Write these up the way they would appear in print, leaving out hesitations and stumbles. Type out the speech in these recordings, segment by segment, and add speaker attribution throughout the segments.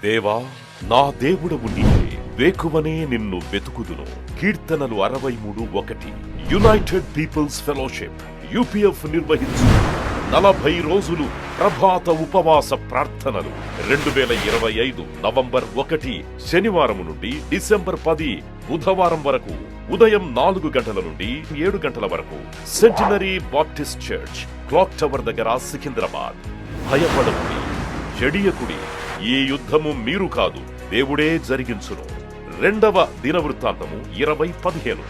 Speaker 1: దేవా, నా దేవుడవు నీవే, వేకువనే నిన్ను వెతుకుదును. కీర్తనలు 63:1. యునైటెడ్ పీపుల్స్ ఫెలోషిప్ UPF నిర్వహించు 40 రోజులు ప్రభాత ఉపవాస ప్రార్థనలు 2025 నవంబర్ 1 శనివారం నుండి డిసెంబర్ 10 బుధవారం వరకు ఉదయం 4 గంటల నుండి 7 గంటల వరకు centenary Baptist church, clock tower దగ్గర, సికింద్రాబాద్. భయపడకుడి, చెడియకుడి, ఈ యుద్ధము మీరు కాదు, దేవుడే జరిగించును. 2వ దినవృత్తాంతము 20:15.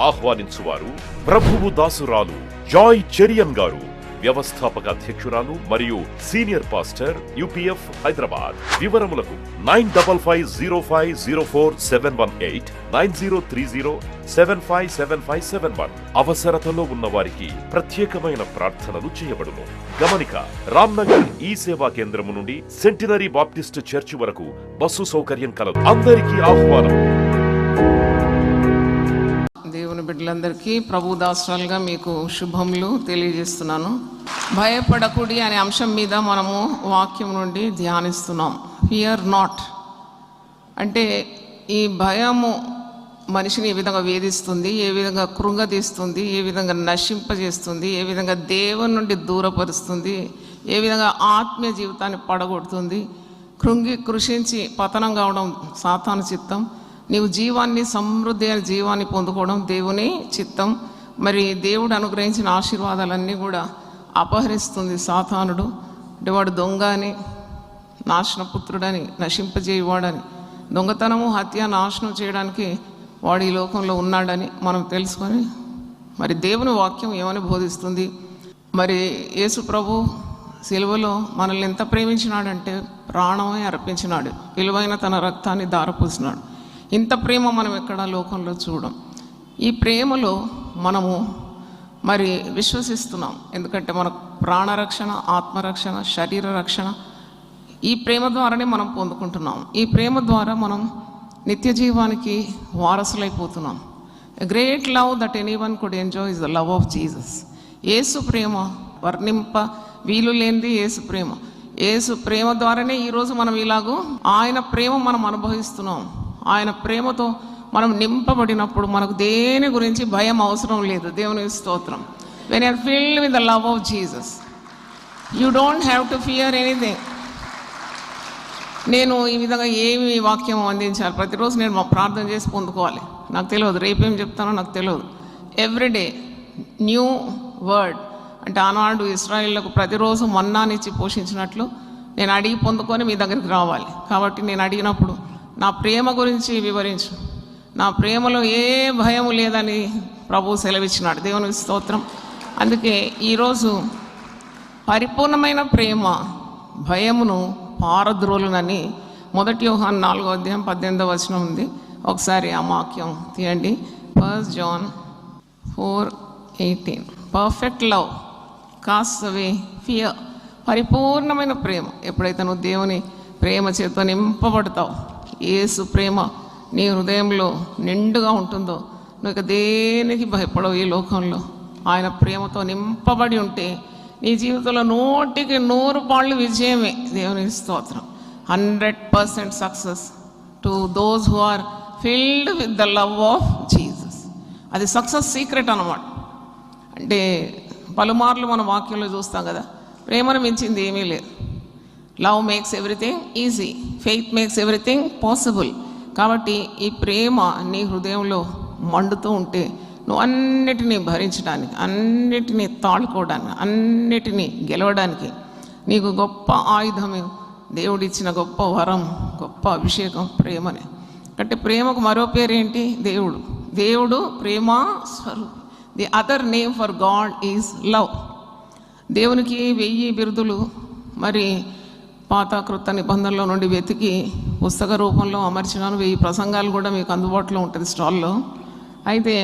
Speaker 1: ఆహ్వానించువారు ప్రభువు దాసురాలు జాయ్ చెరియన్ గారు, వ్యవస్థాపక అధ్యక్షురాలు మరియు సీనియర్ పాస్టర్ UPF హైదరాబాద్. వివరములకు 9505047118 9030757571. అవసరతలో ఉన్న వారికి ప్రత్యేకమైన ప్రార్థనలు చేయబడును. గమనిక: రామ్నగర్ ఈ సేవా కేంద్రము నుండి సెంటినరీ బాప్టిస్ట్ చర్చి వరకు బస్సు సౌకర్యం కలదు. అందరికీ ఆహ్వానం.
Speaker 2: దేవుని బిడ్డలందరికీ ప్రభు దాసురాలుగా మీకు శుభములు తెలియజేస్తున్నాను. భయపడకుడి అనే అంశం మీద మనము వాక్యం నుండి ధ్యానిస్తున్నాం. ఫియర్ నాట్ అంటే ఈ భయము మనిషిని ఏ విధంగా వేధిస్తుంది, ఏ విధంగా కృంగతీస్తుంది, ఏ విధంగా నశింపజేస్తుంది, ఏ విధంగా దేవుని నుండి దూరపరుస్తుంది, ఏ విధంగా ఆత్మీయ జీవితాన్ని పడగొడుతుంది. కృంగి కృషించి పతనం కావడం సాతాను చిత్తం. నీవు జీవాన్ని, సమృద్ధి అయిన జీవాన్ని పొందుకోవడం దేవుని చిత్తం. మరి దేవుడు అనుగ్రహించిన ఆశీర్వాదాలన్నీ కూడా అపహరిస్తుంది సాతానుడు. అంటే వాడు దొంగ అని, నాశనపుత్రుడని, నశింపజేయవాడని, దొంగతనము, హత్య, నాశనం చేయడానికి వాడు ఈ లోకంలో ఉన్నాడని మనం తెలుసుకొని, మరి దేవుని వాక్యం ఏమని బోధిస్తుంది? మరి యేసు ప్రభు సిలువలో మనల్ని ఎంత ప్రేమించినాడంటే ప్రాణమే అర్పించినాడు, విలువైన తన రక్తాన్ని ధారపోసినాడు. ఇంత ప్రేమ మనం ఎక్కడ లోకంలో చూడం. ఈ ప్రేమలో మనము మరి విశ్వసిస్తున్నాం. ఎందుకంటే మనకు ప్రాణరక్షణ, ఆత్మరక్షణ, శరీర రక్షణ ఈ ప్రేమ ద్వారానే మనం పొందుకుంటున్నాం. ఈ ప్రేమ ద్వారా మనం నిత్య జీవానికి వారసులైపోతున్నాం. A great love that anyone could enjoy is the love of Jesus. యేసు ప్రేమ వర్ణింప వీలు లేనిది యేసు ప్రేమ. యేసు ప్రేమ ద్వారానే ఈరోజు మనం ఇలాగూ ఆయన ప్రేమ మనం అనుభవిస్తున్నాం. ఆయన ప్రేమతో మనం నింపబడినప్పుడు మనకు దేని గురించి భయం అవసరం లేదు. దేవుని స్తోత్రం. When you're filled with the love of Jesus, you don't have to fear anything. నేను ఈ విధంగా ఏమి వాక్యం అందించాలి, ప్రతిరోజు నేను ప్రార్థన చేసి పొందుకోవాలి. నాకు తెలియదు, రేపేం చెప్తానో నాకు తెలియదు. Everyday new word. అంటే ఆనాడు ఇశ్రాయేలులకు ప్రతిరోజు మన్నానిచ్చి పోషించినట్లు నేను అడిగి పొందుకొని మీ దగ్గరికి రావాలి. కాబట్టి నేను అడిగినప్పుడు నా ప్రేమ గురించి వివరించు, నా ప్రేమలో ఏ భయము లేదని ప్రభువు సెలవిచ్చినాడు. దేవుని స్తోత్రం. అందుకే ఈరోజు పరిపూర్ణమైన ప్రేమ భయమును పారద్రోలునని 1 యోహాను 4:18 ఉంది. ఒకసారి ఆ వాక్యం తీయండి. 1 John 4:18. పర్ఫెక్ట్ లవ్ కాస్ట్ అవే ఫియర్. పరిపూర్ణమైన ప్రేమ. ఎప్పుడైతే నువ్వు దేవుని ప్రేమ చేత నింపబడతావు, యేసు ప్రేమ నీ హృదయంలో నిండుగా ఉంటుందో, నువ్వు దేనికి భయపడవు. ఈ లోకంలో ఆయన ప్రేమతో నింపబడి ఉంటే నీ జీవితంలో 100కి 100 పాళ్ళు విజయమే. దేవుని స్తోత్రం. 100% success to those who are filled with the love of Jesus. అది సక్సెస్ సీక్రెట్ అన్నమాట. అంటే పలుమార్లు మన వాక్యంలో చూస్తాం కదా, ప్రేమను మించింది ఏమీ లేదు. Love makes everything easy, faith makes everything possible. కాబట్టి ఈ ప్రేమ నీ హృదయంలో మండుతూ ఉంటే నువ్వు అన్నిటినీ భరించడానికి, అన్నిటినీ తాళుకోవడానికి, అన్నిటినీ గెలవడానికి నీకు గొప్ప ఆయుధమే దేవుడిచ్చిన గొప్ప వరం, గొప్ప అభిషేకం ప్రేమనే. అంటే ప్రేమకు మరో పేరేంటి? దేవుడు. దేవుడు ప్రేమ స్వరూపి. The other name for God is love. దేవునికి 1000 బిరుదులు మరి పాత కృత నిబంధనలో నుండి వెతికి పుస్తక రూపంలో అమర్చినాను. 1000 ప్రసంగాలు కూడా మీకు అందుబాటులో ఉంటుంది స్టాల్లో. అయితే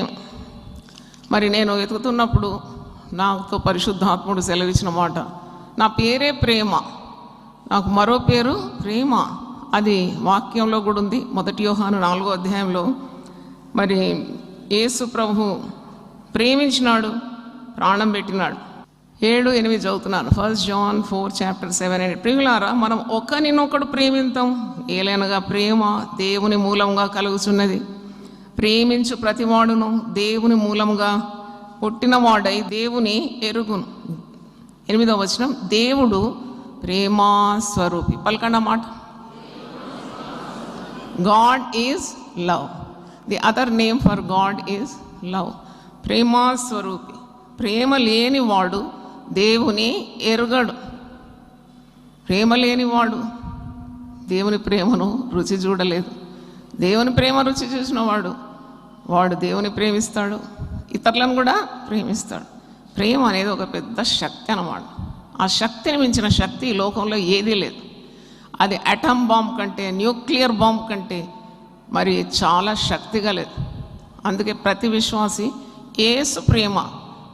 Speaker 2: మరి నేను వెతుకుతున్నప్పుడు నాతో పరిశుద్ధాత్ముడు సెలవిచ్చిన మాట, నా పేరే ప్రేమ, నాకు మరో పేరు ప్రేమ. అది వాక్యంలో కూడా ఉంది. 1 యోహాను 4:18 మరి యేసు ప్రభు ప్రేమించినాడు, ప్రాణం పెట్టినాడు. 7-8 చదువుతున్నాను. 1 John 4:7-8. ప్రియులారా, మనం ఒకరినొకడు ప్రేమిద్దాం, ఏలైనగా ప్రేమ దేవుని మూలంగా కలుగుచున్నది. ప్రేమించు ప్రతివాడును దేవుని మూలముగా పుట్టినవాడై దేవుని ఎరుగును. 8వ వచనం, దేవుడు ప్రేమా స్వరూపి. పలకండి మాట. God is love. The other name for God is love. ప్రేమా స్వరూపి. ప్రేమ లేనివాడు దేవుని ఎరుగడు. ప్రేమ లేనివాడు దేవుని ప్రేమను రుచి చూడలేదు. దేవుని ప్రేమ రుచి చూసినవాడు వాడు దేవుని ప్రేమిస్తాడు, ఇతరులను కూడా ప్రేమిస్తాడు. ప్రేమ అనేది ఒక పెద్ద శక్తి అన్నమాట. ఆ శక్తిని మించిన శక్తి ఈ లోకంలో ఏదీ లేదు. అది అటమ్ బాంబ్ కంటే, న్యూక్లియర్ బాంబ్ కంటే మరి చాలా శక్తిగా లేదు. అందుకే ప్రతి విశ్వాసి యేసు ప్రేమ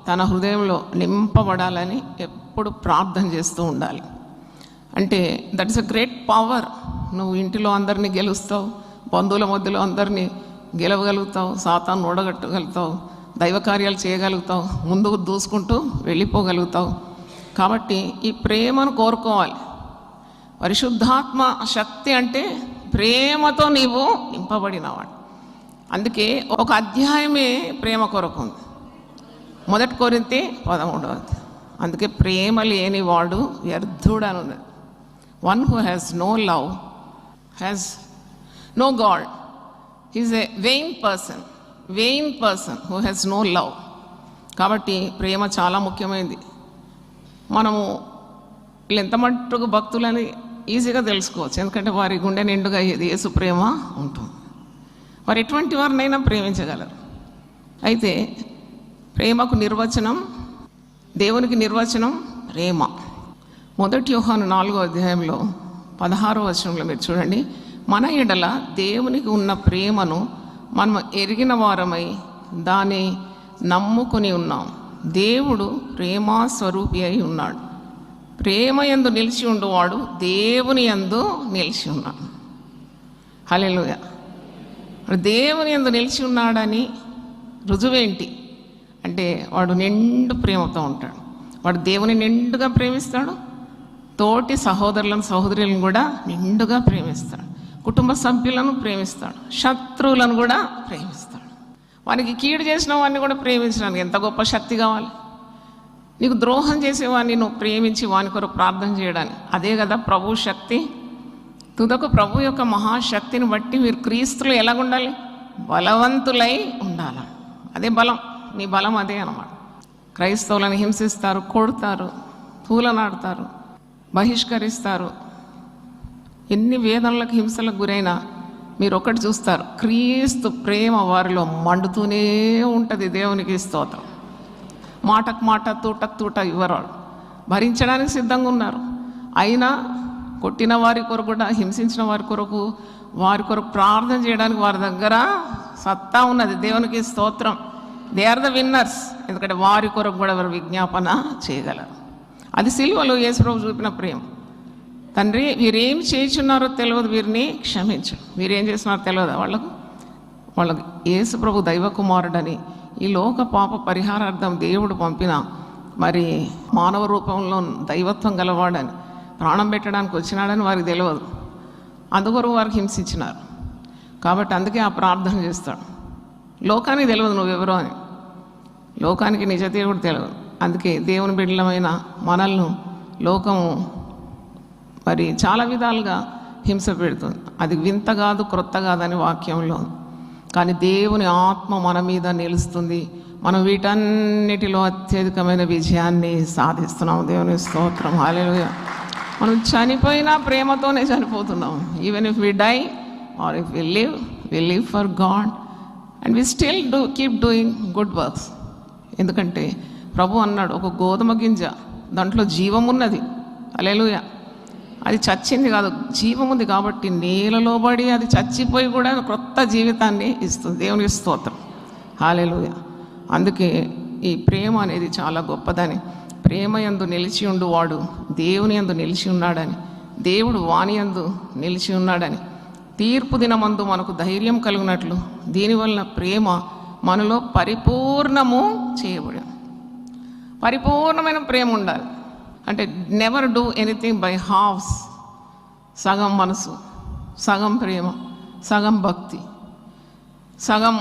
Speaker 2: తన హృదయంలో నింపబడాలని ఎప్పుడు ప్రార్థన చేస్తూ ఉండాలి. అంటే that is a great power. నువ్వు ఇంటిలో అందరినీ గెలుస్తావు, బంధువుల మధ్యలో అందరినీ గెలవగలుగుతావు, సాతాను ఓడగట్టగలుగుతావు, దైవ కార్యాలు చేయగలుగుతావు, ముందుకు దూసుకుంటూ వెళ్ళిపోగలుగుతావు. కాబట్టి ఈ ప్రేమను కోరుకోవాలి. పరిశుద్ధాత్మ శక్తి అంటే ప్రేమతో నీవు నింపబడినవాడు. అందుకే ఒక అధ్యాయమే ప్రేమ కొరకు ఉంది, 1 కొరింథీ 13. అందుకే ప్రేమ లేనివాడు వ్యర్థుడు అని ఉంది. One who has no love has no God. Is a vain person who has no love. కాబట్టి ప్రేమ చాలా ముఖ్యమైనది. మనము వీళ్ళు ఎంత మట్టుకు భక్తులని ఈజీగా తెలుసుకోవచ్చు, ఎందుకంటే వారి గుండె నిండుగా యేసు ప్రేమ ఉంటుంది. వారు ఎటువంటి వారినైనా ప్రేమించగలరు. అయితే ప్రేమకు నిర్వచనం, దేవునికి నిర్వచనం ప్రేమ. 1 యోహాను 4వ అధ్యాయంలో 16వ వచనంలో మీరు చూడండి, మన ఎడల దేవునికి ఉన్న ప్రేమను మనం ఎరిగిన వారమై దాన్ని నమ్ముకొని ఉన్నాం. దేవుడు ప్రేమా స్వరూపి అయి ఉన్నాడు. ప్రేమ యందు నిలిచి ఉండువాడు దేవుని యందు నిలిచి ఉన్నాడు. హల్లెలూయా. దేవుని యందు నిలిచి ఉన్నాడని రుజువేంటి అంటే వాడు నిండు ప్రేమతో ఉంటాడు. వాడు దేవుని నిండుగా ప్రేమిస్తాడు, తోటి సహోదరులను సహోదరులను కూడా నిండుగా ప్రేమిస్తాడు, కుటుంబ సభ్యులను ప్రేమిస్తాడు, శత్రువులను కూడా ప్రేమిస్తాడు. వానికి కీడు చేసిన వాడిని కూడా ప్రేమించడానికి ఎంత గొప్ప శక్తి కావాలి. నీకు ద్రోహం చేసేవాడిని నువ్వు ప్రేమించి వాని కొరకు ప్రార్థన చేయడానికి, అదే కదా ప్రభు శక్తి. తుదకు ప్రభు యొక్క మహాశక్తిని బట్టి మీరు క్రీస్తులు ఎలాగుండాలి? బలవంతులై ఉండాలి. అదే బలం, నీ బలం అదే అన్నమాట. క్రైస్తవులను హింసిస్తారు, కొడతారు, తూలనాడతారు, బహిష్కరిస్తారు. ఎన్ని వేదనలకు హింసలకు గురైనా మీరు ఒకటి చూస్తారు, క్రీస్తు ప్రేమ వారిలో మండుతూనే ఉంటుంది. దేవునికి స్తోత్రం. మాటకు మాట, తూటకు తూట ఇవ్వరు, భరించడానికి సిద్ధంగా ఉన్నారు. అయినా కొట్టిన వారి కొరకు కూడా, హింసించిన వారి కొరకు ప్రార్థన చేయడానికి వారి దగ్గర సత్తా ఉన్నది. దేవునికి స్తోత్రం. They are the winners. ఎందుకంటే వారి కొరకు కూడా వారు విజ్ఞాపన చేయగలరు. అది సిలువలో యేసుప్రభు చూపిన ప్రేమ. తండ్రి, వీరేం చేయుచున్నారో తెలియదు, వీరిని క్షమించు. వీరేం చేస్తున్నారో తెలియదు వాళ్ళకి యేసుప్రభు దైవ కుమారుడని, ఈ లోక పాప పరిహారార్థం దేవుడు పంపిన మరి మానవ రూపంలో దైవత్వం గలవాడని, ప్రాణం పెట్టడానికి వచ్చినాడని వారికి తెలియదు. అందుకొరకు వారికి హింసించినారు. కాబట్టి అందుకే ఆ ప్రార్థన చేస్తాడు. లోకానికి తెలియదు నువ్వెవరో అని, లోకానికి నిజ దేవుడు తెలియదు. అందుకే దేవుని బిడ్డలమైన మనల్ని లోకము మరి చాలా విధాలుగా హింస పెడుతుంది. అది వింత కాదు, క్రొత్త కాదని వాక్యంలో. కానీ దేవుని ఆత్మ మన మీద నిలుస్తుంది. మనం వీటన్నిటిలో అత్యధికమైన విజయాన్ని సాధిస్తున్నాం. దేవుని స్తోత్రం. హల్లెలూయా. మనం చనిపోయినా ప్రేమతోనే చనిపోతున్నాం. Even if we die or if we live for God and we still keep doing good works. ఎందుకంటే ప్రభు అన్నాడు, ఒక గోధుమ గింజ దాంట్లో జీవం ఉన్నది. హల్లెలూయా. అది చచ్చింది కాదు, జీవం ఉంది. కాబట్టి నేలలో పడి అది చచ్చిపోయి కూడా క్రొత్త జీవితాన్ని ఇస్తుంది. దేవునికి స్తోత్రం. హల్లెలూయా. అందుకే ఈ ప్రేమ అనేది చాలా గొప్పదని, ప్రేమ యందు నిలిచి ఉండువాడు దేవుని యందు నిలిచి ఉన్నాడని, దేవుడు వాని యందు నిలిచి ఉన్నాడని, తీర్పు దినమందు మనకు ధైర్యం కలుగునట్లు దీనివల్ల ప్రేమ మనలో పరిపూర్ణము చేయబడింది. పరిపూర్ణమైన ప్రేమ ఉండాలి. అంటే నెవర్ డూ ఎనీథింగ్ బై హాఫ్స్. సగం మనసు, సగం ప్రేమ, సగం భక్తి, సగం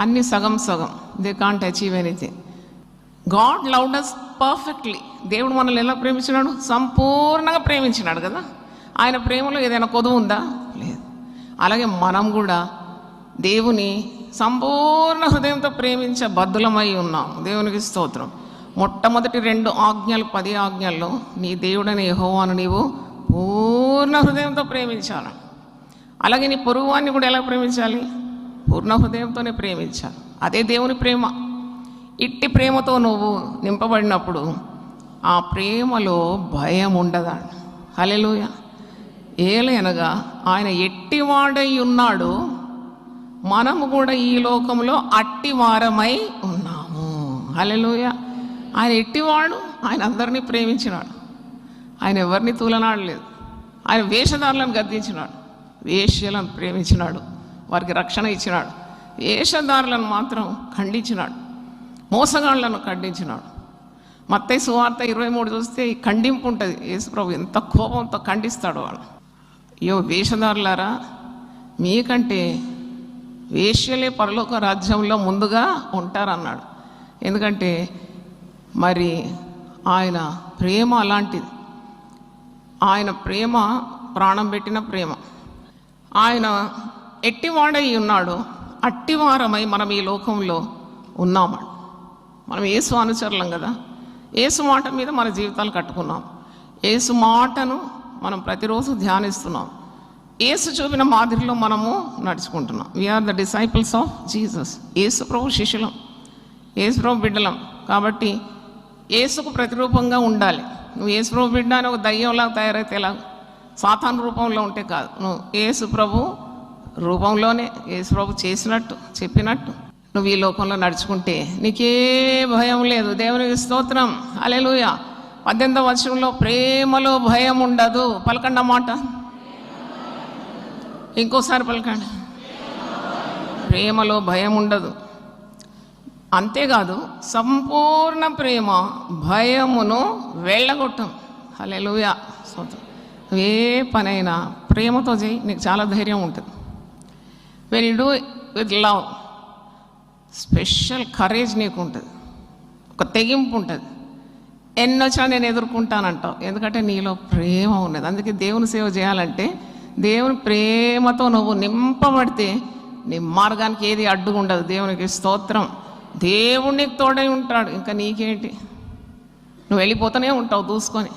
Speaker 2: అన్ని సగం సగం. They can't achieve anything. God loved us perfectly. దేవుడు మనల్ని ఎలా ప్రేమించినాడు? సంపూర్ణంగా ప్రేమించినాడు కదా. ఆయన ప్రేమలో ఏదైనా కొదువు ఉందా? లేదు. అలాగే మనం కూడా దేవుని సంపూర్ణ హృదయంతో ప్రేమించే బద్ధులమై ఉన్నాం. దేవునికి స్తోత్రం. మొట్టమొదటి 2 ఆజ్ఞలు, 10 ఆజ్ఞల్లో నీ దేవుడని యెహోవాను నీవు పూర్ణ హృదయంతో ప్రేమించాలి. అలాగే నీ పొరుగువాన్ని కూడా ఎలా ప్రేమించాలి? పూర్ణ హృదయంతోనే ప్రేమించాలి. అదే దేవుని ప్రేమ. ఇట్టి ప్రేమతో నువ్వు నింపబడినప్పుడు ఆ ప్రేమలో భయం ఉండదా? హల్లెలూయా. ఏలయనగా ఆయన ఎట్టివాడై ఉన్నాడు, మనము కూడా ఈ లోకంలో అట్టివారమై ఉన్నాము. హల్లెలూయా. ఆయన ఎట్టివాడు, ఆయన అందరినీ ప్రేమించినాడు. ఆయన ఎవరిని తూలనాడలేదు. ఆయన వేషధారులను గద్దించినాడు, వేశ్యలను ప్రేమించినాడు, వారికి రక్షణ ఇచ్చినాడు. వేషధారులను మాత్రం ఖండించినాడు, మోసగాళ్లను ఖండించినాడు. మత్తయి సువార్త 23 చూస్తే ఈ ఖండింపు ఉంటుంది. యేసుప్రభు ఎంత కోపంతో ఖండిస్తాడు వాళ్ళు. అయ్యో వేషధారులారా, మీకంటే వేశ్యలే పరలోక రాజ్యంలో ముందుగా ఉంటారన్నాడు. ఎందుకంటే మరి ఆయన ప్రేమ అలాంటిది. ఆయన ప్రేమ ప్రాణం పెట్టిన ప్రేమ. ఆయన ఎట్టివాడై ఉన్నాడు, అట్టివారమై మనం ఈ లోకంలో ఉన్నామండి. మనం యేసు అనుచరులం కదా. యేసు మాట మీద మన జీవితాలు కట్టుకున్నాం. యేసు మాటను మనం ప్రతిరోజు ధ్యానిస్తున్నాం. యేసు చూపిన మాదిరిలో మనము నడుచుకుంటున్నాం. We are the disciples of Jesus. యేసు ప్రభు శిష్యులం, యేసు ప్రభు బిడ్డలం. కాబట్టి యేసుకు ప్రతిరూపంగా ఉండాలి. నువ్వు యేసు ప్రభు బిడ్డ అని ఒక దయ్యంలాగా తయారైతే ఎలా? సాతాను రూపంలో ఉంటే కాదు. నువ్వు యేసు ప్రభు రూపంలోనే యేసు ప్రభు చేసినట్టు చెప్పినట్టు నువ్వు ఈ లోకంలో నడుచుకుంటే నీకే భయం లేదు. దేవునికి స్తోత్రం. హల్లెలూయా. 18వ వచనంలో ప్రేమలో భయం ఉండదు. పలకండి అన్నమాట. ఇంకోసారి పలకండి. ప్రేమలో భయం ఉండదు. అంతేకాదు, సంపూర్ణ ప్రేమ భయమును వెళ్ళగొట్టం. హల్లెలూయా. స్తోత్రం. ఏ పనైనా ప్రేమతో చేయి, నీకు చాలా ధైర్యం ఉంటుంది. When you do with love, special courage నీకు ఉంటుంది, ఒక తెగింపు ఉంటుంది. ఎన్నొచ్చినా నేను ఎదుర్కొంటానంటావు, ఎందుకంటే నీలో ప్రేమ ఉన్నది. అందుకే దేవుని సేవ చేయాలంటే దేవుని ప్రేమతో నువ్వు నింపబడితే నీ మార్గానికి ఏది అడ్డుగా ఉండదు. దేవునికి స్తోత్రం. దేవుడు నీకు తోడై ఉంటాడు. ఇంకా నీకేంటి, నువ్వు వెళ్ళిపోతూనే ఉంటావు దూసుకొని.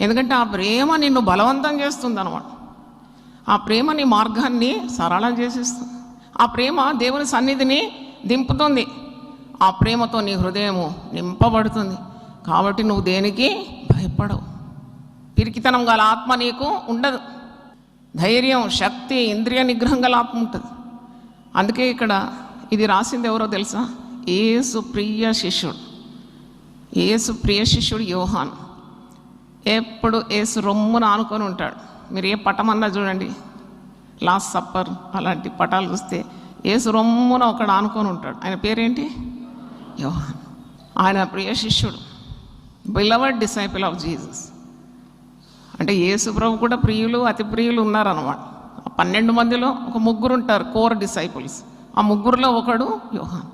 Speaker 2: ఎందుకంటే ఆ ప్రేమ నిన్ను బలవంతం చేస్తుంది అన్నమాట. ఆ ప్రేమ నీ మార్గాన్ని సరళం చేసేస్తుంది. ఆ ప్రేమ దేవుని సన్నిధిని దింపుతుంది. ఆ ప్రేమతో నీ హృదయము నింపబడుతుంది. కాబట్టి నువ్వు దేనికి భయపడవు. పిరికితనం గల ఆత్మ నీకు ఉండదు. ధైర్యం, శక్తి, ఇంద్రియ నిగ్రహం గల ఆత్మ ఉంటుంది. అందుకే ఇక్కడ ఇది రాసింది ఎవరో తెలుసా? యేసు ప్రియ శిష్యుడు. యేసు ప్రియ శిష్యుడు యోహాను. ఎప్పుడు యేసు రొమ్మున ఆనుకొని ఉంటాడు. మీరు ఏ పటమన్నా చూడండి, లాస్ట్ సప్పర్ అలాంటి పటాలు చూస్తే యేసు రొమ్మున ఒకడు ఆనుకొని ఉంటాడు. ఆయన పేరేంటి? యోహాను. ఆయన ప్రియ శిష్యుడు, బిలవర్డ్ డిసైపుల్ ఆఫ్ జీసస్. అంటే యేసు ప్రభు కూడా ప్రియులు, అతి ప్రియులు ఉన్నారన్నమాట. 12 మందిలో ఒక 3 ఉంటారు కోర్ డిసైపుల్స్. ఆ 3లో ఒకడు యోహాను.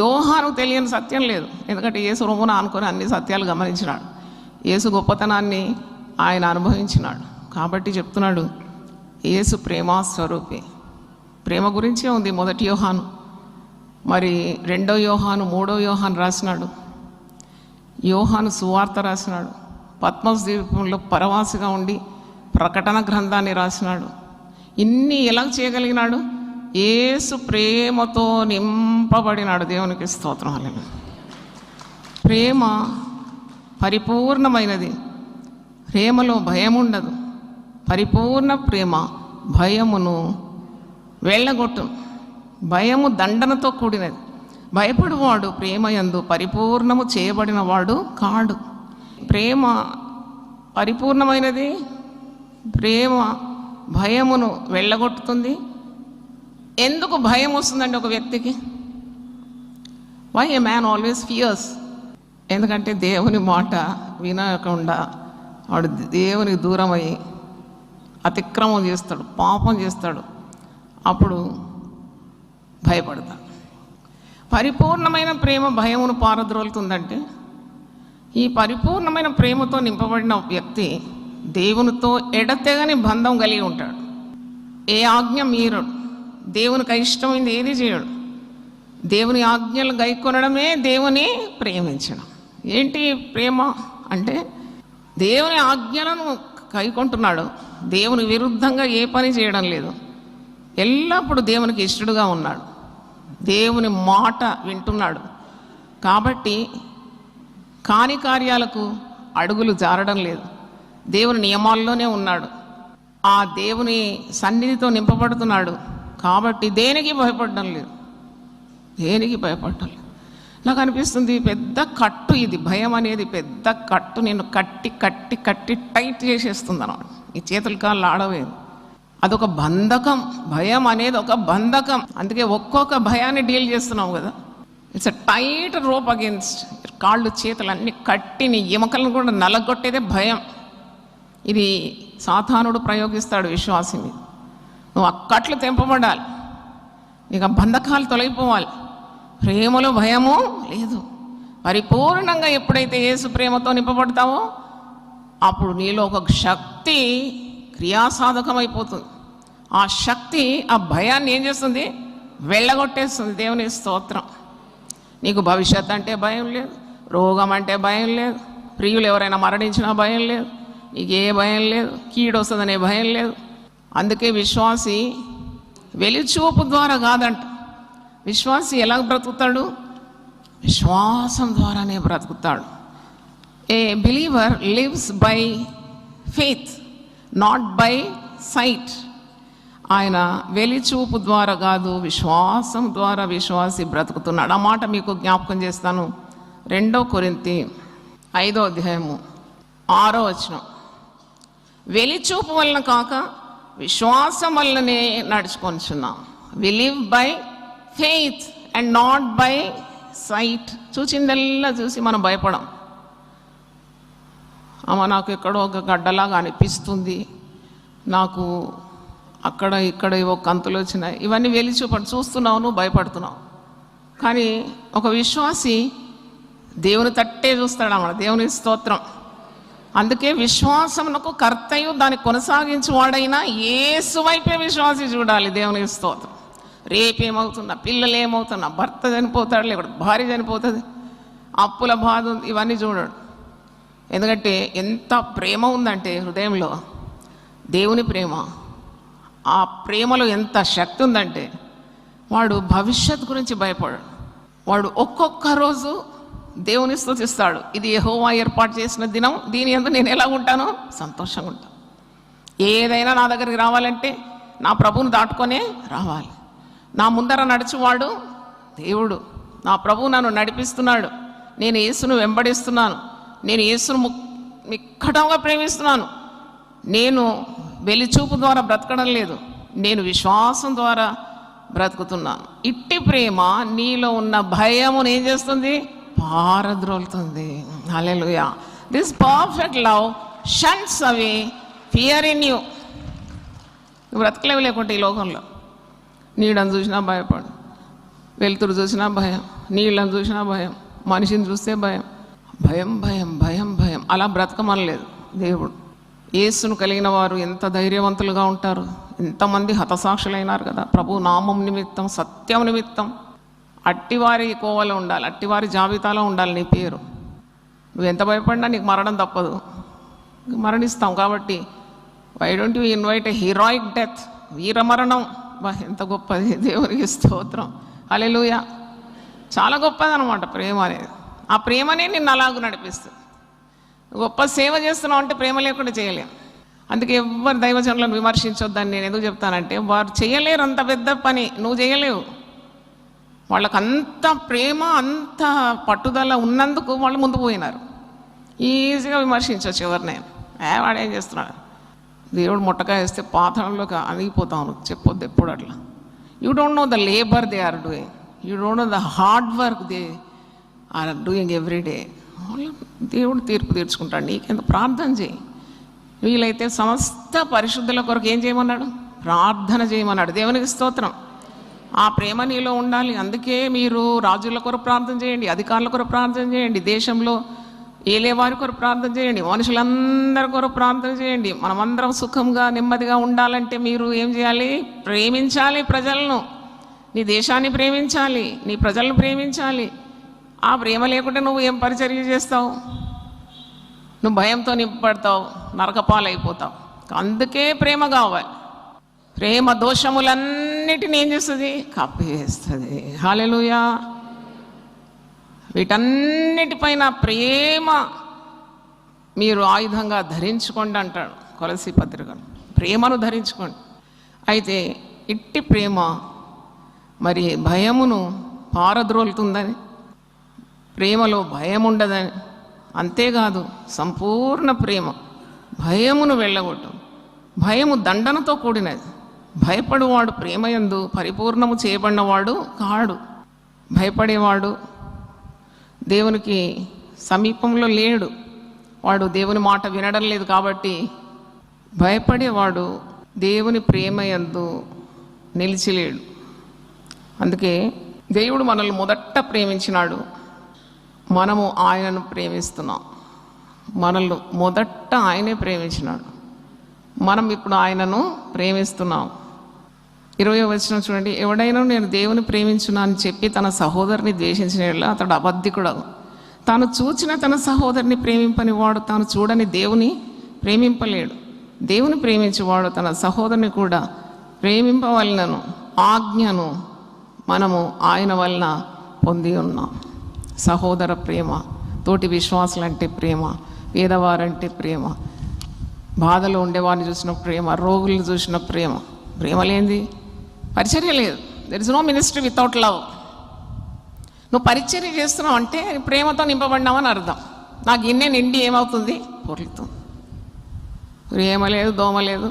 Speaker 2: యోహాను తెలియని సత్యం లేదు. ఎందుకంటే యేసు రొమ్మున ఆనుకొని అన్ని సత్యాలు గమనించినాడు. యేసు గొప్పతనాన్ని ఆయన అనుభవించినాడు. కాబట్టి చెప్తున్నాడు, యేసు ప్రేమా స్వరూపి. ప్రేమ గురించే ఉంది 1 యోహాను. మరి 2 యోహాను, 3 యోహాను రాసినాడు. యోహాను సువార్త రాసినాడు. పద్మస్ ద్వీపంలో పరవాసిగా ఉండి ప్రకటన గ్రంథాన్ని రాసినాడు. ఇన్ని ఎలా చేయగలిగినాడు? యేసు ప్రేమతో నింపబడినాడు. దేవునికి స్తోత్రం. హల్లెలూయా. ప్రేమ పరిపూర్ణమైనది. ప్రేమలో భయం ఉండదు. పరిపూర్ణ ప్రేమ భయమును వెళ్ళగొట్టు. భయము దండనతో కూడినది. భయపడువాడు ప్రేమయందు పరిపూర్ణము చేయబడిన వాడు కాడు. ప్రేమ పరిపూర్ణమైనది. ప్రేమ భయమును వెళ్ళగొట్టుతుంది. ఎందుకు భయం వస్తుందండి ఒక వ్యక్తికి? Why a man always fears? ఎందుకంటే దేవుని మాట వినకుండా వాడు దేవునికి దూరమై అతిక్రమం చేస్తాడు, పాపం చేస్తాడు. అప్పుడు భయపడతాడు. పరిపూర్ణమైన ప్రేమ భయమును పారద్రోలుతుందంటే, ఈ పరిపూర్ణమైన ప్రేమతో నింపబడిన వ్యక్తి దేవునితో ఎడతెగని బంధం కలిగి ఉంటాడు. ఏ ఆజ్ఞ మీరడు, దేవునికి అయిష్టమైంది ఏది చేయడు. దేవుని ఆజ్ఞలు గైకొనడమే దేవుని ప్రేమించడం. ఏంటి ప్రేమ అంటే, దేవుని ఆజ్ఞలను గైకొంటున్నాడు, దేవుని విరుద్ధంగా ఏ పని చేయడం లేదు, ఎల్లప్పుడూ దేవునికి ఇష్టడుగా ఉన్నాడు, దేవుని మాట వింటున్నాడు. కాబట్టి కాని కార్యాలకు అడుగులు జారడం లేదు, దేవుని నియమాల్లోనే ఉన్నాడు, ఆ దేవుని సన్నిధితో నింపబడుతున్నాడు. కాబట్టి దేనికి భయపడడం లేదు, దేనికి భయపడడం లేదు. నాకు అనిపిస్తుంది పెద్ద కట్టు ఇది, భయం అనేది పెద్ద కట్టు. నేను కట్టి కట్టి కట్టి టైట్ చేసేస్తుంది అన్నమాట. ఈ చేతుల కాళ్ళు ఆడవేది, అదొక బంధకం. భయం అనేది ఒక బంధకం. అందుకే ఒక్కొక్క భయాన్ని డీల్ చేస్తున్నాం కదా. It's a tight rope against. కాళ్ళు చేతులు అన్ని కట్టి నీ ఎముకలను కూడా నలగొట్టేదే భయం. ఇది సాతానుడు ప్రయోగిస్తాడు విశ్వాసి మీద. నువ్వు అక్కట్లు తెంపబడాలి, నీకు ఆ బంధకాలు తొలగిపోవాలి. ప్రేమలో భయము లేదు. పరిపూర్ణంగా ఎప్పుడైతే యేసు ప్రేమతో నింపబడతావో అప్పుడు నీలో ఒక శక్తి క్రియాసాధకమైపోతుంది. ఆ శక్తి ఆ భయాన్ని ఏం చేస్తుంది? వెళ్ళగొట్టేస్తుంది. దేవుని స్తోత్రం. నీకు భవిష్యత్ అంటే భయం లేదు, రోగం అంటే భయం లేదు, ప్రియులు ఎవరైనా మరణించినా భయం లేదు, నీకు ఏ భయం లేదు, కీడు వస్తుందనే భయం లేదు. అందుకే విశ్వాసి వెలిచూపు ద్వారా కాదంట. విశ్వాసి ఎలా బ్రతుకుతాడు? విశ్వాసం ద్వారానే బ్రతుకుతాడు. A believer lives by faith, not by sight. ఆయన వెలిచూపు ద్వారా కాదు, విశ్వాసం ద్వారా విశ్వాసి బ్రతుకుతున్నాడు. ఆ మాట మీకు జ్ఞాపకం చేస్తాను. 2 కొరింథీ 5వ అధ్యాయము 6వ వచనం. వెలిచూపు వలన కాక విశ్వాసం వల్లనే నడుచుకొనిచున్నాం. We live by faith and not by sight. చూసిందల్లా చూసి మనం భయపడం. నాకు ఎక్కడో ఒక గడ్డలాగా అనిపిస్తుంది, నాకు అక్కడ ఇక్కడ ఏవో కంతులు వచ్చినాయి, ఇవన్నీ వెలిచూపడి చూస్తున్నావు, నువ్వు భయపడుతున్నావు. కానీ ఒక విశ్వాసి దేవుని తట్టే చూస్తాడు అన్నమాట. దేవుని స్తోత్రం. అందుకే విశ్వాసమునకు కర్తయు దాన్ని కొనసాగించువాడైనా యేసు వైపే విశ్వాసి చూడాలి. దేవుని స్తోత్రం. రేపేమవుతున్నా, పిల్లలు ఏమవుతున్నా, భర్త చనిపోతాడు, లేకపోతే భార్య చనిపోతుంది, అప్పుల బాధ ఉంది, ఇవన్నీ చూడడు. ఎందుకంటే ఎంత ప్రేమ ఉందంటే హృదయంలో, దేవుని ప్రేమ. ఆ ప్రేమలో ఎంత శక్తి ఉందంటే వాడు భవిష్యత్ గురించి భయపడాడు. వాడు ఒక్కొక్క రోజు దేవుని స్తుతిస్తాడు. ఇది యెహోవా ఏర్పాటు చేసిన దినం, దీని యందు నేను ఎలా ఉంటానో సంతోషంగా ఉంటాను. ఏదైనా నా దగ్గరికి రావాలంటే నా ప్రభువుని దాటుకొనే రావాలి. నా ముందర నడుచువాడు దేవుడు. నా ప్రభువు నన్ను నడిపిస్తున్నాడు. నేను యేసును వెంబడిస్తున్నాను. నేను యేసును మిక్కటంగా ప్రేమిస్తున్నాను. నేను వెలిచూపు ద్వారా బ్రతకడం లేదు, నేను విశ్వాసం ద్వారా బ్రతుకుతున్నాను. ఇట్టి ప్రేమ నీలో ఉన్న భయమును ఏం చేస్తుంది? పారద్రోలుతుంది. Hallelujah. This perfect love shuns away fear in you. బ్రతకలేవు లేకుంటే ఈ లోకంలో. నీడని చూసినా భయపడు, వెలుతురు చూసినా భయం, నీళ్ళని చూసినా భయం, మనిషిని చూస్తే భయం. భయం భయం భయం భయం. అలా బ్రతకమనలేదు దేవుడు. యేసును కలిగిన వారు ఎంత ధైర్యవంతులుగా ఉంటారు. ఎంతమంది హతసాక్షులైనారు కదా ప్రభు నామం నిమిత్తం, సత్యం నిమిత్తం. అట్టివారి కోవలో ఉండాలి, అట్టివారి జాబితాలో ఉండాలి నీ పేరు. నువ్వు ఎంత భయపడినా నీకు మరణం తప్పదు, మరణిస్తాం. కాబట్టి why don't you invite a heroic death? వీరమరణం ఎంత గొప్పది. దేవునికి స్తోత్రం. హల్లెలూయా. చాలా గొప్పది అనమాట ప్రేమ అనేది. ఆ ప్రేమనే నిన్ను అలాగూ నడిపిస్తుంది. గొప్ప సేవ చేస్తున్నావు అంటే ప్రేమ లేకుండా చేయలేం. అందుకే ఎవరు దైవజనులను విమర్శించొద్దని నేను ఎందుకు చెప్తానంటే, వారు చేయలేరు అంత పెద్ద పని, నువ్వు చేయలేవు. వాళ్ళకు అంత ప్రేమ, అంత పట్టుదల ఉన్నందుకు వాళ్ళు ముందు పోయినారు. ఈజీగా విమర్శించవచ్చు ఎవరినైనా. వాడేం చేస్తున్నాడు, దేవుడు ముట్టకాయ వేస్తే పాత్రలోకి అణిగిపోతాను చెప్పొద్దు ఎప్పుడు అట్లా. You don't know the labour they are doing. You don't know the hard work they are doing every day. దేవుడు తీర్పు తీర్చుకుంటాడు. నీకెంత ప్రార్థన చేయి. వీలైతే సమస్త పరిశుద్ధుల కొరకు ఏం చేయమన్నాడు? ప్రార్థన చేయమన్నాడు. దేవునికి స్తోత్రం. ఆ ప్రేమ నీలో ఉండాలి. అందుకే మీరు రాజుల కొరకు ప్రార్థన చేయండి, అధికారుల కొరకు ప్రార్థన చేయండి, దేశంలో ఏలేవారి కొరకు ప్రార్థన చేయండి, మనుషులందరి కొరకు ప్రార్థన చేయండి. మనమందరం సుఖంగా నెమ్మదిగా ఉండాలంటే మీరు ఏం చేయాలి? ప్రేమించాలి ప్రజలను. నీ దేశాన్ని ప్రేమించాలి, నీ ప్రజలను ప్రేమించాలి. ఆ ప్రేమ లేకుంటే నువ్వు ఏం పరిచర్య చేస్తావు? నువ్వు భయంతో నింపబడతావు, నరకపాలైపోతావు. అందుకే ప్రేమ కావాలి. ప్రేమ దోషములన్నిటిని ఏం చేస్తుంది? కప్పివేస్తుంది. హల్లెలూయా. వీటన్నిటిపైన ప్రేమ మీరు ఆయుధంగా ధరించుకోండి అంటాడు కొలసీ పత్రికను. ప్రేమను ధరించుకోండి. అయితే ఇట్టి ప్రేమ మరి భయమును పారద్రోలుతుందని, ప్రేమలో భయం ఉండదని, అంతేకాదు సంపూర్ణ ప్రేమ భయమును వెళ్ళగొట్టు. భయము దండనతో కూడినది. భయపడువాడు ప్రేమయందు పరిపూర్ణము చేయబడినవాడు కాడు. భయపడేవాడు దేవునికి సమీపంలో లేడు. వాడు దేవుని మాట వినడం లేదు. కాబట్టి భయపడేవాడు దేవుని ప్రేమయందు నిలిచిలేడు. అందుకే దేవుడు మనల్ని మొదట ప్రేమించినాడు, మనము ఆయనను ప్రేమిస్తున్నాం. మనల్ని మొదట ఆయనే ప్రేమించినాడు, మనం ఇప్పుడు ఆయనను ప్రేమిస్తున్నాం. 20వ వచనం చూడండి. ఎవడైనా నేను దేవుని ప్రేమించున్నా అని చెప్పి తన సహోదరుని ద్వేషించిన యెడల అతడు అబద్ధికుడు. తాను చూచిన తన సహోదరుని ప్రేమింపని వాడు తాను చూడని దేవుని ప్రేమింపలేడు. దేవుని ప్రేమించేవాడు తన సహోదరుని కూడా ప్రేమింపవలనను ఆజ్ఞను మనము ఆయన వలన పొంది ఉన్నాం. సహోదర ప్రేమ, తోటి విశ్వాసులంటే ప్రేమ, పేదవారంటే ప్రేమ, బాధలో ఉండేవారిని చూసిన ప్రేమ, రోగులను చూసిన ప్రేమ. ప్రేమ లేనిది పరిచర్య లేదు. There is no ministry without love. నువ్వు పరిచర్య చేస్తున్నావు అంటే ప్రేమతో నింపబడినావని అర్థం. నా గిన్నె నిండి ఏమవుతుంది? పొర్లుతుంది. ప్రేమ లేదు, దోమ లేదు.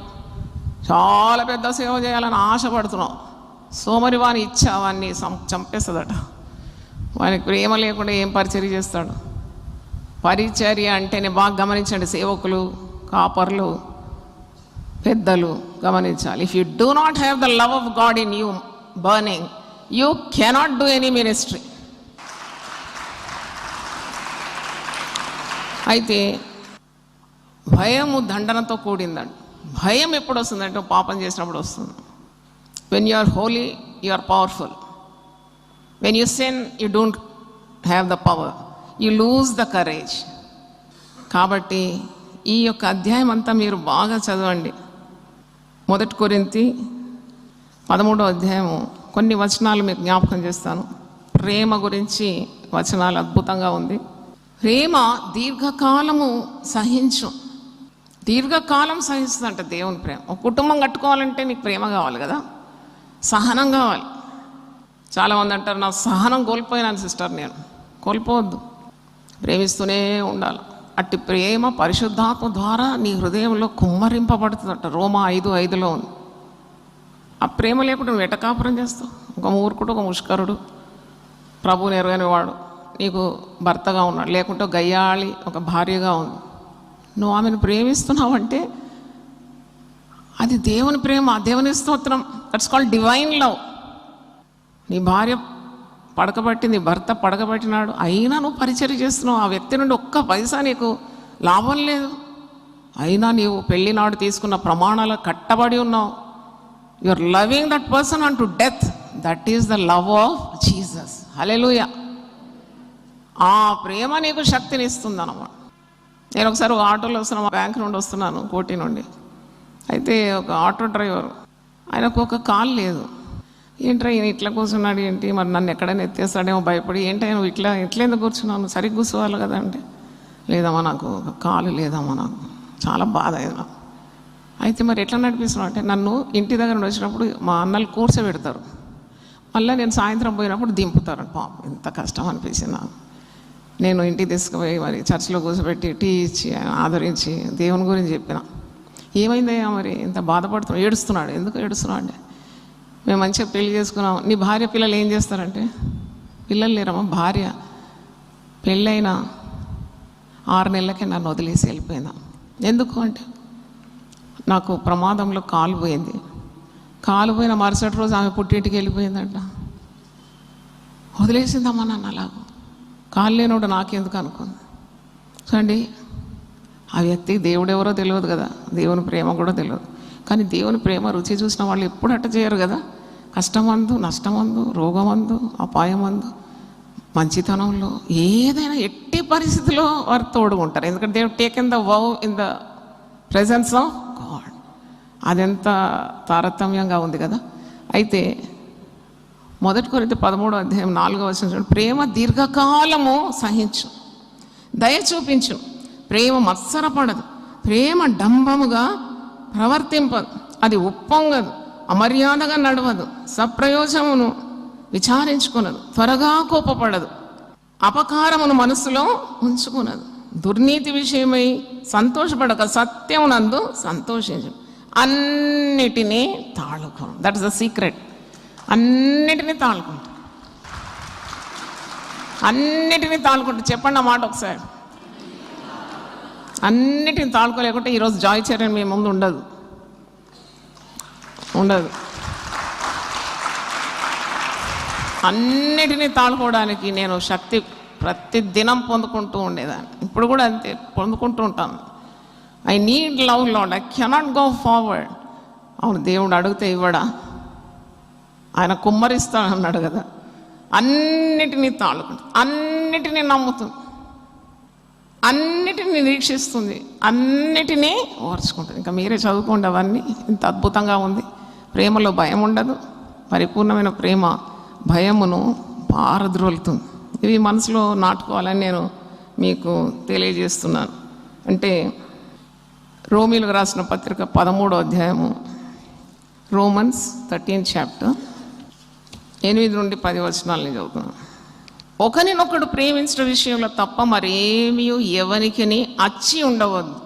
Speaker 2: చాలా పెద్ద సేవ చేయాలని ఆశపడుతున్నావు. సోమరి వాని ఇచ్చా వాన్ని చంపేస్తుందట. వానికి ప్రేమ లేకుండా ఏం పరిచర్య చేస్తాడు? పరిచర్య అంటేనే బాగా గమనించండి. సేవకులు, కాపర్లు, పెద్దలు గమనించాలి. If you do not have the love of God in you burning, you cannot do any ministry. అయితే భయము దండనతో కూడిందండి. భయం ఎప్పుడు వస్తుందంటే పాపం చేసినప్పుడు వస్తుంది. When you are holy, you are powerful. When you sin, you don't have the power, you lose the courage. కాబట్టి ఈ యొక్క అధ్యాయం అంతా మీరు బాగా చదవండి. 1 కొరింథీ 13వ అధ్యాయము కొన్ని వచనాలు మీకు జ్ఞాపకం చేస్తాను. ప్రేమ గురించి వచనాలు అద్భుతంగా ఉంది. ప్రేమ దీర్ఘకాలము సహించు. దీర్ఘకాలం సహిస్తుందంట దేవుని ప్రేమ. ఒక కుటుంబం కట్టుకోవాలంటే నీకు ప్రేమ కావాలి కదా, సహనం కావాలి. చాలామంది అంటారు నా సహనం కోల్పోయినాను సిస్టర్. నేను కోల్పోవద్దు, ప్రేమిస్తూనే ఉండాలి. అట్టి ప్రేమ పరిశుద్ధాత్మ ద్వారా నీ హృదయంలో కుమ్మరింపబడుతుందట. రోమా 5:5లో ఉంది. ఆ ప్రేమ లేకుండా నువ్వు ఎటకాపురం చేస్తావు? ఒక మూర్ఖుడు, ఒక ముష్కరుడు, ప్రభువుని ఎరగని వాడు నీకు భర్తగా ఉన్నాడు, లేకుంటే గయ్యాళి ఒక భార్యగా ఉంది. నువ్వు ఆమెను ప్రేమిస్తున్నావు అంటే అది దేవుని ప్రేమ, దేవుని స్తోత్రం. That's called divine love. నీ భార్య పడకబట్టింది, భర్త పడకబట్టినాడు, అయినా నువ్వు పరిచర్య చేస్తున్నావు. ఆ వ్యక్తి నుండి ఒక్క పైసా నీకు లాభం లేదు, అయినా నీవు పెళ్లి నాడు తీసుకున్న ప్రమాణాలు కట్టబడి ఉన్నావు. You are loving that person unto death. That is the love of Jesus. Hallelujah. ఆ ప్రేమ నీకు శక్తిని ఇస్తుంది అన్నమాట. నేను ఒకసారి ఒక ఆటోలో వస్తున్నాను, బ్యాంక్ నుండి వస్తున్నాను, కోటి నుండి. అయితే ఒక ఆటో డ్రైవర్, ఆయనకు ఒక కాల్ లేదు. ఏంట్రా ఈయన ఇట్లా కూర్చున్నాడు ఏంటి, మరి నన్ను ఎక్కడైనా ఎత్తేస్తాడేమో భయపడి. ఏంటి నువ్వు ఇట్లా ఎందుకు కూర్చున్నాను, సరిగ్గా కూర్చోవాలి కదా అంటే, లేదమ్మా నాకు ఒక కాలు లేదమ్మా, నాకు చాలా బాధ అయిందా. అయితే మరి ఎట్లా నడిపిస్తున్నావు అంటే, నన్ను ఇంటి దగ్గర నుండి వచ్చినప్పుడు మా అన్నలు కూర్చోబెడతారు, మళ్ళీ నేను సాయంత్రం పోయినప్పుడు దింపుతారు. పాపం ఎంత కష్టం అనిపించింది నాకు. నేను ఇంటికి తీసుకుపోయి మరి చర్చిలో కూర్చోబెట్టి టీ ఇచ్చి ఆదరించి దేవుని గురించి చెప్పిన. ఏమైందయ్యా మరి ఇంత బాధపడుతున్నాడు? ఏడుస్తున్నాడు. ఎందుకు ఏడుస్తున్నాడు అంటే, మేము మంచిగా పెళ్లి చేసుకున్నాం. నీ భార్య పిల్లలు ఏం చేస్తారంటే, పిల్లలు లేరమ్మా, భార్య పెళ్ళైన 6 నెలలకే నన్ను వదిలేసి వెళ్ళిపోయిందా. ఎందుకు అంటే, నాకు ప్రమాదంలో కాలు పోయింది. కాలు పోయిన మరుసటి రోజు ఆమె పుట్టింటికి వెళ్ళిపోయిందంట. వదిలేసిందమ్మా నన్ను అలాగూ. కాలు లేనోడు నాకెందుకు అనుకుంది. చూడండి, ఆ వ్యక్తికి దేవుడు ఎవరో తెలియదు కదా, దేవుని ప్రేమ కూడా తెలియదు. కానీ దేవుని ప్రేమ రుచి చూసిన వాళ్ళు ఎప్పుడు అట్ట చేయరు కదా. కష్టమందు, నష్టమందు, రోగమందు, అపాయమందు, మంచితనంలో, ఏదైనా ఎట్టి పరిస్థితిలో వారు తోడుకుంటారు. ఎందుకంటే దేవుడు taken the wow in the presence of God. అదెంత తారతమ్యంగా ఉంది కదా. అయితే 1 కొరింథీ 13:4 ప్రేమ దీర్ఘకాలము సహించు, దయ చూపించు, ప్రేమ మత్సరపడదు, ప్రేమ డంబముగా ప్రవర్తింపదు, అది ఉప్పొంగదు, అమర్యాదగా నడవదు, సప్రయోజనమును విచారించుకున్నదు, త్వరగా కోపపడదు, అపకారమును మనసులో ఉంచుకున్నదు, దుర్నీతి విషయమై సంతోషపడక సత్యమునందు సంతోషించు, అన్నిటినీ తాళుకో. That is the secret. అన్నిటినీ తాళుకుంటా, అన్నిటినీ తాళుకుంటా. చెప్పండి ఆ మాట ఒకసారి. అన్నిటిని తాళుకోలేకుంటే ఈరోజు జాయ్ చరణ్ మీ ముందు ఉండదు. అన్నిటినీ తాళుకోవడానికి నేను శక్తి ప్రతిదినం పొందుకుంటూ ఉండేదాన్ని. ఇప్పుడు కూడా అంతే, పొందుకుంటూ ఉంటాను. I need love lord, I cannot go forward. అవును, దేవుడు అడిగితే ఇవ్వడా? ఆయన కుమ్మరిస్తాడు అన్నాడు కదా. అన్నిటినీ తాళుకుంటా, అన్నిటినీ నమ్ముతుంది, అన్నిటిని నిరీక్షిస్తుంది, అన్నిటినీ ఓర్చుకుంటుంది. ఇంకా మీరే చదువుకోండి అవన్నీ. ఇంత అద్భుతంగా ఉంది. ప్రేమలో భయం ఉండదు. పరిపూర్ణమైన ప్రేమ భయమును పారద్రోలుతుంది. ఇవి మనసులో నాటుకోవాలని నేను మీకు తెలియజేస్తున్నాను. అంటే రోమీలకు రాసిన పత్రిక 13వ అధ్యాయము, రోమన్స్ 13th chapter 8 నుండి 10 వచనాలని చదువుతున్నాను. ఒకరినొకడు ప్రేమించిన విషయంలో తప్ప మరేమీ ఎవరికిని అచ్చి ఉండవద్దు.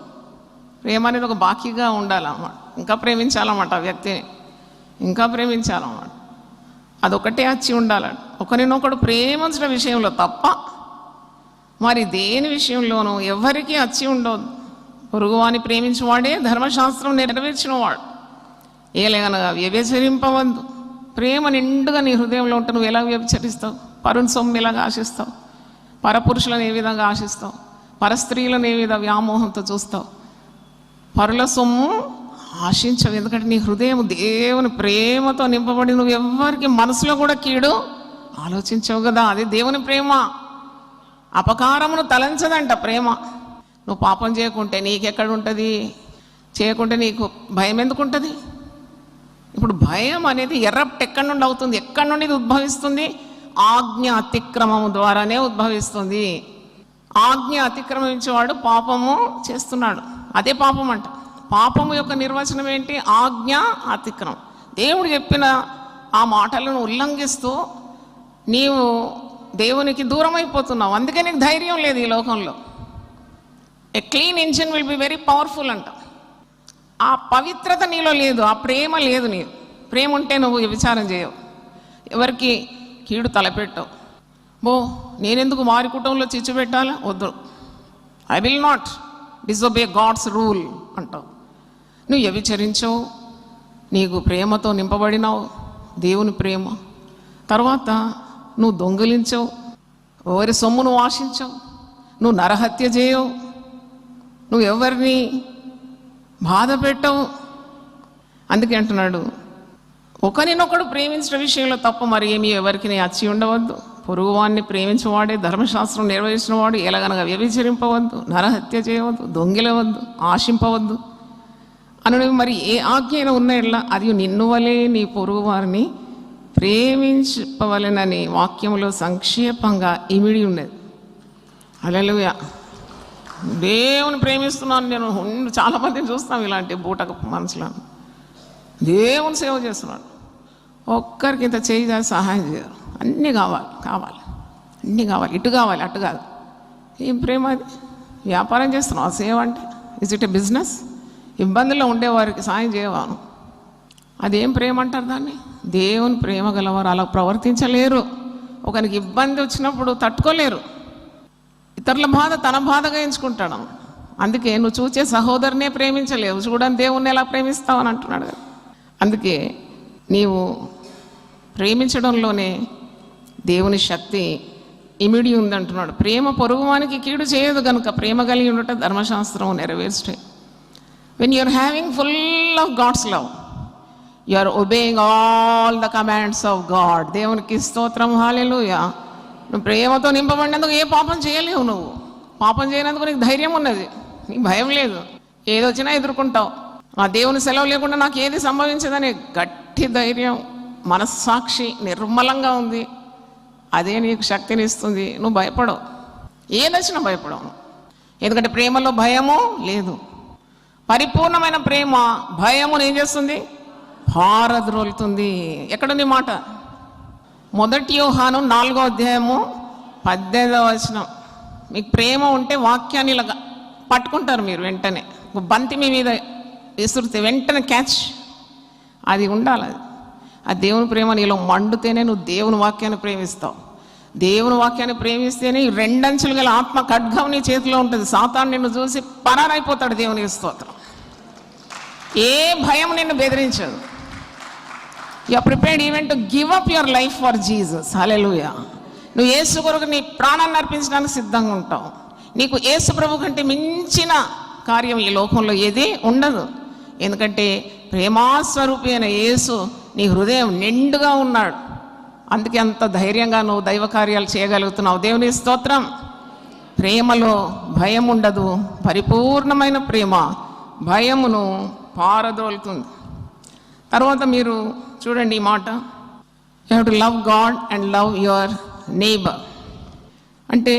Speaker 2: ప్రేమ అనేది ఒక బాకీగా ఉండాలన్నమాట. ఇంకా ప్రేమించాలన్నమాట ఆ వ్యక్తిని, ఇంకా ప్రేమించాలన్నమాట. అదొకటే అచ్చి ఉండాలంట. ఒకరినొకడు ప్రేమించిన విషయంలో తప్ప మరి దేని విషయంలోనూ ఎవరికి అచ్చి ఉండవద్దు. పొరుగువాని ప్రేమించేవాడే ధర్మశాస్త్రం నెరవేర్చినవాడు. ఏలగనగా వ్యభిచరింపవద్దు. ప్రేమ నిండుగా నీ హృదయంలో ఉంటే నువ్వు ఎలా వ్యభిచరిస్తావు? పరుని సొమ్ము ఎలాగా ఆశిస్తావు? పరపురుషులను ఏ విధంగా ఆశిస్తావు? పరస్త్రీలను ఏ విధంగా వ్యామోహంతో చూస్తావు? పరుల సొమ్ము ఆశించవు. ఎందుకంటే నీ హృదయం దేవుని ప్రేమతో నింపబడి నువ్వు ఎవరికి మనసులో కూడా కీడు ఆలోచించవు కదా. అది దేవుని ప్రేమ. అపకారమును తలంచదంట ప్రేమ. నువ్వు పాపం చేయకుంటే నీకెక్కడ ఉంటుంది? చేయకుంటే నీకు భయం ఎందుకు ఉంటుంది? ఇప్పుడు భయం అనేది ఎర్రప్ట్ ఎక్కడి నుండి అవుతుంది? ఎక్కడి నుండి ఉద్భవిస్తుంది? ఆజ్ఞ అతిక్రమము ద్వారానే ఉద్భవిస్తుంది. ఆజ్ఞ అతిక్రమించేవాడు పాపము చేస్తున్నాడు. అదే పాపం అంట. పాపము యొక్క నిర్వచనం ఏంటి? ఆజ్ఞ అతిక్రమం. దేవుడు చెప్పిన ఆ మాటలను ఉల్లంఘిస్తూ నీవు దేవునికి దూరం అయిపోతున్నావు. అందుకే నీకు ధైర్యం లేదు ఈ లోకంలో. ఏ clean engine will be very powerful అంట. ఆ పవిత్రత నీలో లేదు, ఆ ప్రేమ లేదు. నీవు ప్రేమ ఉంటే నువ్వు విచారం చేయవు, ఎవరికి కీడు తలపెట్టవు. నేనెందుకు వారి కుటుంబంలో చిచ్చు పెట్టాలా? వద్దు, I will not disobey God's rule అంటావు. నువ్వు వ్యభిచరించవు, నీకు ప్రేమతో నింపబడినావు, దేవుని ప్రేమ. తర్వాత నువ్వు దొంగిలించవు, ఎవరి సొమ్ము నువ్వు ఆశించవు, నువ్వు నరహత్య చేయవు, నువ్వు ఎవరిని బాధ పెట్టవు. అందుకే అంటున్నాడు, ఒకరినొకడు ప్రేమించిన విషయంలో తప్ప మరి ఏమీ ఎవరికి అచ్చి ఉండవద్దు. పొరుగువాన్ని ప్రేమించేవాడే ధర్మశాస్త్రం నిర్వహించినవాడు. ఎలాగనగా వ్యభిచరింపవద్దు, నరహత్య చేయవద్దు, దొంగిలవద్దు, ఆశింపవద్దు అని మరి ఏ ఆజ్ఞ ఉన్న ఎట్లా అది నిన్ను వలే నీ పొరుగు వారిని ప్రేమించవలెనని వాక్యంలో సంక్షేపంగా ఇమిడి ఉన్నది. హల్లెలూయా. దేవుని ప్రేమిస్తున్నాను నేను. చాలామందిని చూస్తాం ఇలాంటి బూటక మనసులో. దేవుని సేవ చేస్తున్నాడు, ఒక్కరికి ఇంత చేయి సహాయం చేయరు. అన్నీ కావాలి, అన్నీ కావాలి, ఇటు కావాలి, అటు కాదు. ఏం ప్రేమ అది? వ్యాపారం చేస్తున్నావు. సేవ అంటే ఇజ్ ఇట్ ఎ బిజినెస్? ఇబ్బందుల్లో ఉండేవారికి సాయం చేయవాను. అదేం ప్రేమ అంటారు దాన్ని? దేవుని ప్రేమ గలవారు అలా ప్రవర్తించలేరు. ఒకరికి ఇబ్బంది వచ్చినప్పుడు తట్టుకోలేరు. ఇతరుల బాధ తన బాధగా ఎంచుకుంటాడు. అందుకే నువ్వు చూసే సహోదరునే ప్రేమించలేవు, చూడని దేవుణ్ణి ఎలా ప్రేమిస్తావు అని అంటున్నాడు కదా. అందుకే నీవు ప్రేమించడంలోనే దేవుని శక్తి ఇమిడి ఉందంటున్నాడు. ప్రేమ పొరుగువానికి కీడు చేయదు కనుక ప్రేమ కలిగి ఉండట ధర్మశాస్త్రం నెరవేర్చే. When you're having full of God's love, you are obeying all the commands of God. దేవునికి స్తోత్రం, హల్లెలూయా. నువ్వు ప్రేమతో నింపబడినందుకు ఏ పాపం చేయలేవు. నువ్వు పాపం చేయనందుకు నీకు ధైర్యం ఉన్నది, నీకు భయం లేదు. ఏదొచ్చినా ఎదుర్కొంటావు. ఆ దేవుని సెలవు లేకుండా నాకు ఏది సంభవించదని గట్టి ధైర్యం, మనస్సాక్షి నిర్మలంగా ఉంది. అదే నీకు శక్తిని ఇస్తుంది. నువ్వు భయపడవు, ఏదొచ్చినా భయపడవు. ఎందుకంటే ప్రేమలో భయము లేదు. పరిపూర్ణమైన ప్రేమ భయమును ఏం చేస్తుంది? పారద్రోలుతుంది. ఎక్కడుంది మాట? 1 యోహాను 4వ అధ్యాయము 18వ వచనం. మీకు ప్రేమ ఉంటే వాక్యాన్ని ఇలా పట్టుకుంటారు మీరు. వెంటనే బంతి మీ మీద విసురితే వెంటనే క్యాచ్, అది ఉండాలి. ఆ దేవుని ప్రేమ నీలో మండుతేనే నువ్వు దేవుని వాక్యాన్ని ప్రేమిస్తావు. దేవుని వాక్యాన్ని ప్రేమిస్తేనే 2 అంచులు గల ఆత్మ ఖడ్గం నీ చేతిలో ఉంటుంది. సాతాను నిన్ను చూసి పరారైపోతాడు. దేవునికి స్తోత్రం. ఏ భయం నిన్ను బెదిరించదు. You are prepared even to give up your life for Jesus. Hallelujah. నువ్వు యేసు కొరకు నీ ప్రాణాన్ని అర్పించడానికి సిద్ధంగా ఉంటావు. నీకు యేసు ప్రభు కంటే మించిన కార్యం ఈ లోకంలో ఏది ఉండదు. ఎందుకంటే ప్రేమాస్వరూపి అయిన యేసు నీ హృదయం నిండుగా ఉన్నాడు. అందుకే అంత ధైర్యంగా నువ్వు దైవ కార్యాలు చేయగలుగుతున్నావు. దేవుని స్తోత్రం. ప్రేమలో భయం ఉండదు. పరిపూర్ణమైన ప్రేమ భయమును పారదోలుతుంది. తర్వాత మీరు చూడండి ఈ మాట, you have to love God and love your neighbour. అంటే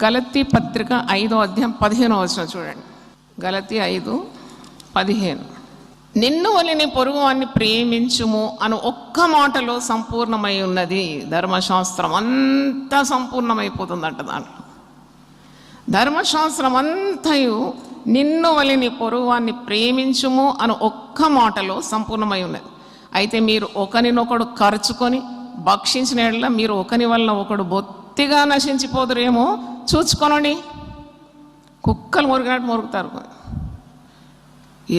Speaker 2: గలతీ పత్రిక 5వ అధ్యాయం 15వ వచనం చూడండి. గలతీ 5:15. నిన్ను వలె నీ పొరుగువాన్ని ప్రేమించుము అను ఒక్క మాటలో సంపూర్ణమై ఉన్నది ధర్మశాస్త్రం. అంతా సంపూర్ణమైపోతుందంట దాంట్లో. ధర్మశాస్త్రం అంతయు నిన్ను వలె నీ పొరుగువాన్ని ప్రేమించుము అను ఒక్క మాటలో సంపూర్ణమై ఉన్నది. అయితే మీరు ఒకరినొకడు ఖర్చుకొని భక్షించిన యెడల మీరు ఒకని వల్ల ఒకడు బొత్తిగా నశించిపోదురేమో చూచుకొనండి. కుక్కలు మురిగినట్టు మురుగుతారు.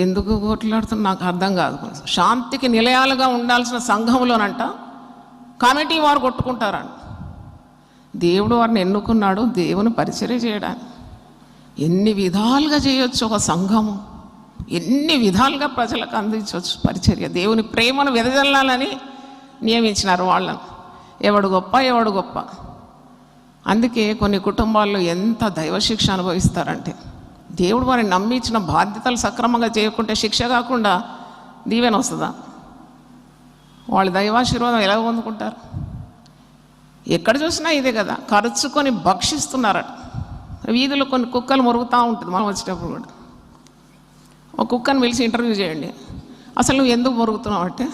Speaker 2: ఎందుకు కొట్లాడుతున్నా నాకు అర్థం కాదు. శాంతికి నిలయాలుగా ఉండాల్సిన సంఘంలోనంట కమిటీ వారు కొట్టుకుంటారంట. దేవుడు వారిని ఎన్నుకున్నాడు దేవుని పరిచర్య చేయడానికి. ఎన్ని విధాలుగా చేయొచ్చు ఒక సంఘము, ఎన్ని విధాలుగా ప్రజలకు అందించవచ్చు పరిచర్య. దేవుని ప్రేమను వెదజల్లాలని నియమించినారు వాళ్ళను. ఎవడు గొప్ప ఎవడు గొప్ప. అందుకే కొన్ని కుటుంబాల్లో ఎంత దైవశిక్ష అనుభవిస్తారంటే, దేవుడు వారిని నమ్మి ఇచ్చిన బాధ్యతలు సక్రమంగా చేయకుంటే శిక్ష కాకుండా దీవెన వస్తుందా? వాళ్ళు దైవాశీర్వాదం ఎలా పొందుకుంటారు? ఎక్కడ చూసినా ఇదే కదా, ఖర్చుకొని భక్షిస్తున్నారట. వీధిలో కొన్ని కుక్కలు మురుగుతూ ఉంటుంది. మనం వచ్చేటప్పుడు కూడా ఒక కుక్కను పిలిచి ఇంటర్వ్యూ చేయండి, అసలు నువ్వు ఎందుకు మురుగుతున్నావు అంటే,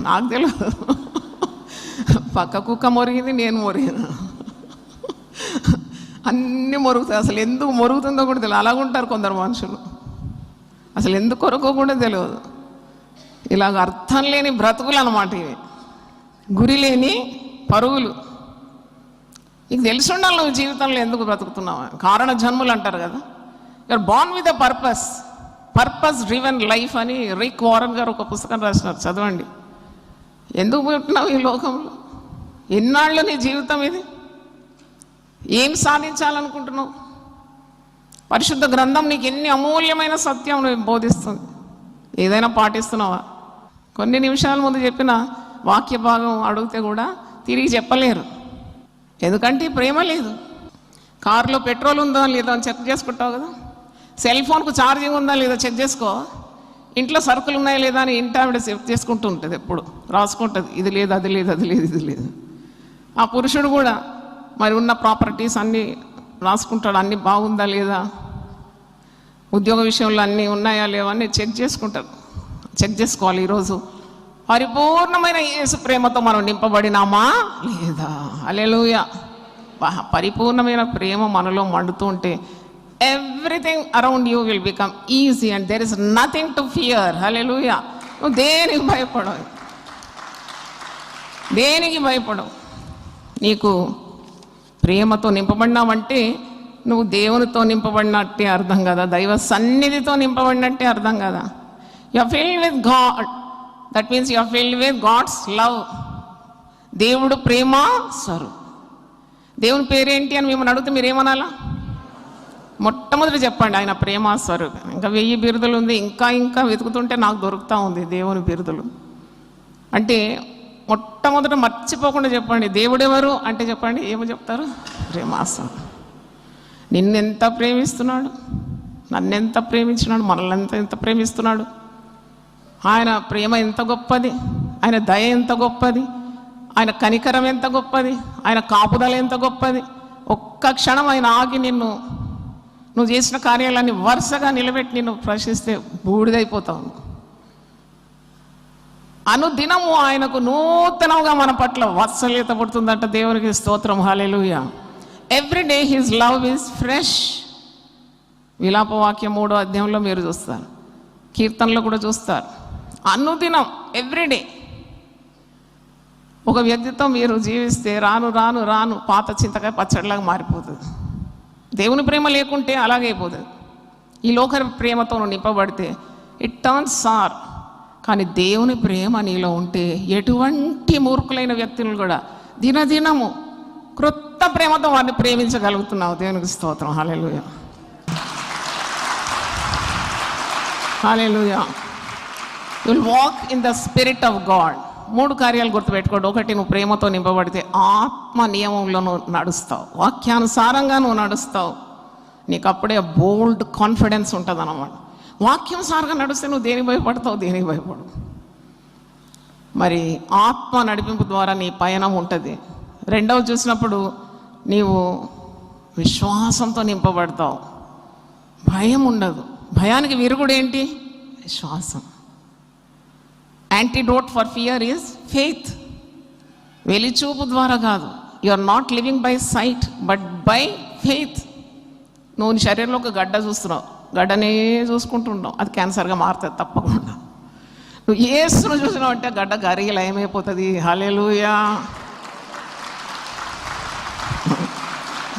Speaker 2: నాకు తెలియదు, పక్క కుక్క మురిగింది, నేను మురిగిన, అన్నీ మురుగుతాయి. అసలు ఎందుకు మురుగుతుందో కూడా తెలియదు. అలాగుంటారు కొందరు మనుషులు. అసలు ఎందుకు కొరకో కూడా తెలియదు. ఇలాగ అర్థం లేని బ్రతుకులు అన్నమాట ఇవి, గురి లేని పరుగులు. నీకు తెలిసి ఉండాలి నువ్వు జీవితంలో ఎందుకు బ్రతుకుతున్నావు. కారణ జన్ములు అంటారు కదా. You're born with a purpose, purpose driven life అని రిక్ వారన్ గారు ఒక పుస్తకం రాసినారు, చదవండి. ఎందుకు పుట్టినావు ఈ లోకంలో? ఎన్నాళ్ళు నీ జీవితం ఇది? ఏం సాధించాలనుకుంటున్నావు? పరిశుద్ధ గ్రంథం నీకు ఎన్ని అమూల్యమైన సత్యం బోధిస్తుంది. ఏదైనా పాటిస్తున్నావా? కొన్ని నిమిషాల ముందు చెప్పిన వాక్య భాగం అడిగితే కూడా తిరిగి చెప్పలేరు. ఎందుకంటే ప్రేమ లేదు. కారులో పెట్రోల్ ఉందా లేదా అని చెక్ చేసుకుంటావు కదా. సెల్ ఫోన్కు ఛార్జింగ్ ఉందా లేదా చెక్ చేసుకో. ఇంట్లో సరుకులు ఉన్నాయా లేదా అని ఇంటి ఆవిడ చెక్ చేసుకుంటూ ఉంటుంది, ఎప్పుడు రాసుకుంటుంది, ఇది లేదు అది లేదు అది లేదు ఇది లేదు. ఆ పురుషుడు కూడా మరి ఉన్న ప్రాపర్టీస్ అన్నీ రాసుకుంటాడు, అన్నీ బాగుందా లేదా, ఉద్యోగ విషయంలో అన్నీ ఉన్నాయా లేవా అని చెక్ చేసుకుంటారు. చెక్ చేసుకోవాలి. ఈరోజు పరిపూర్ణమైన యేసు ప్రేమతో మనం నింపబడినామా లేదా? హల్లెలూయా. పరిపూర్ణమైన ప్రేమ మనలో మండుతూ ఉంటే everything around you will become easy and there is nothing to fear. Hallelujah. నువ్వు దేనికి భయపడవు, దేనికి భయపడవు. నీకు ప్రేమతో నింపబడినావంటే నువ్వు దేవునితో నింపబడినట్టే అర్థం కదా, దైవ సన్నిధితో నింపబడినట్టే అర్థం కదా. You are filled with God, that means you are filled with God's love. దేవుడు ప్రేమ స్వరూపం. దేవుని పేరేంటి అని మిమ్మల్ని అడిగితే మీరు ఏమనాలా? మొట్టమొదటి చెప్పండి, ఆయన ప్రేమ స్వరూపం. ఇంకా 1000 బిరుదులు ఉంది, ఇంకా ఇంకా వెతుకుతుంటే నాకు దొరుకుతూ ఉంది దేవుని బిరుదులు. అంటే మొట్టమొదట మర్చిపోకుండా చెప్పండి, దేవుడెవరు అంటే చెప్పండి, ఏమో చెప్తారు? ప్రేమాస్వరూపం. నిన్నెంత ప్రేమిస్తున్నాడు, నన్నెంత ప్రేమించినాడు, మనల్ని ఎంత ప్రేమిస్తున్నాడు. ఆయన ప్రేమ ఎంత గొప్పది, ఆయన దయ ఎంత గొప్పది, ఆయన కనికరం ఎంత గొప్పది, ఆయన కాపుదల ఎంత గొప్పది. ఒక్క క్షణం ఆయన ఆగి నువ్వు చేసిన కార్యాలన్నీ వరుసగా నిలబెట్టి నిన్ను ప్రశ్నిస్తే బూడిదైపోతావు. అనుదినము ఆయనకు నూతనంగా మన పట్ల వాత్సల్యత పడుతుందంట. దేవునికి స్తోత్రం, hallelujah. Every day his love is fresh. విలాపవాక్యం 3వ అధ్యాయంలో మీరు చూస్తారు, కీర్తనలో కూడా చూస్తారు. అనుదినం, ఎవ్రీడే. ఒక వ్యక్తితో మీరు జీవిస్తే రాను రాను రాను పాత చింతకాయ పచ్చడిలాగా మారిపోతుంది. దేవుని ప్రేమ లేకుంటే అలాగే అయిపోతుంది. ఈ లోక ప్రేమతో నింపబడితే ఇట్ టర్న్స్ సార్. కానీ దేవుని ప్రేమ నీలో ఉంటే ఎటువంటి మూర్ఖులైన వ్యక్తులను కూడా దినదినము క్రొత్త ప్రేమతో వారిని ప్రేమించగలుగుతున్నావు. దేవునికి స్తోత్రం, hallelujah, hallelujah. You will walk in the spirit of God. 3 కార్యాలు గుర్తుపెట్టుకోండి. ఒకటి, నువ్వు ప్రేమతో నింపబడితే ఆత్మ నియమంలో నువ్వు నడుస్తావు, వాక్యానుసారంగా నువ్వు నడుస్తావు. నీకు అప్పుడే బోల్డ్ కాన్ఫిడెన్స్ ఉంటుంది అన్నమాట. వాక్యానుసారంగా నడిస్తే నువ్వు దేనికి భయపడతావు? దేనికి భయపడవు. మరి ఆత్మ నడిపింపు ద్వారా నీ పయనం ఉంటుంది. రెండవది చూసినప్పుడు నీవు విశ్వాసంతో నింపబడతావు, భయం ఉండదు. భయానికి విరుగుడు ఏంటి? విశ్వాసం. Antidote for fear is faith. వెలిచూపు ద్వారా కాదు. You are not living by sight but by faith. నువ్వు నీ శరీరంలో ఒక గడ్డ చూస్తున్నావు, గడ్డనే చూసుకుంటున్నావు, అది క్యాన్సర్గా మారుతుంది తప్పకుండా. నువ్వు యేసును చూసినావు అంటే గడ్డ గరిగి లయమైపోతుంది. హల్లెలూయా.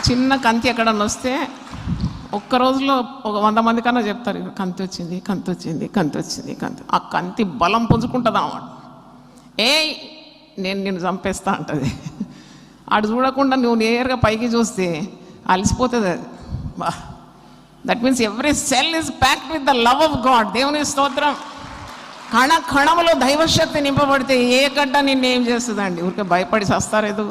Speaker 2: చిన్న కంతి ఎక్కడన్నా వస్తే ఒక్క రోజులో ఒక 100 మంది కన్నా చెప్తారు, కంతి వచ్చింది, కంతి వచ్చింది, కంతి వచ్చింది, కంతి. ఆ కంతి బలం పుంజుకుంటుంది అన్నమాట. నేను నిన్ను చంపేస్తా అంటది. అటు చూడకుండా నువ్వు నేరుగా పైకి చూస్తే అలసిపోతుంది అది. That means every cell is packed with the love of God. దేవుని స్తోత్రం. కణ కణములో దైవశక్తి నింపబడితే ఏ గడ్డ నిన్నేం చేస్తుందండి? ఊరికే భయపడి చస్తారేదు.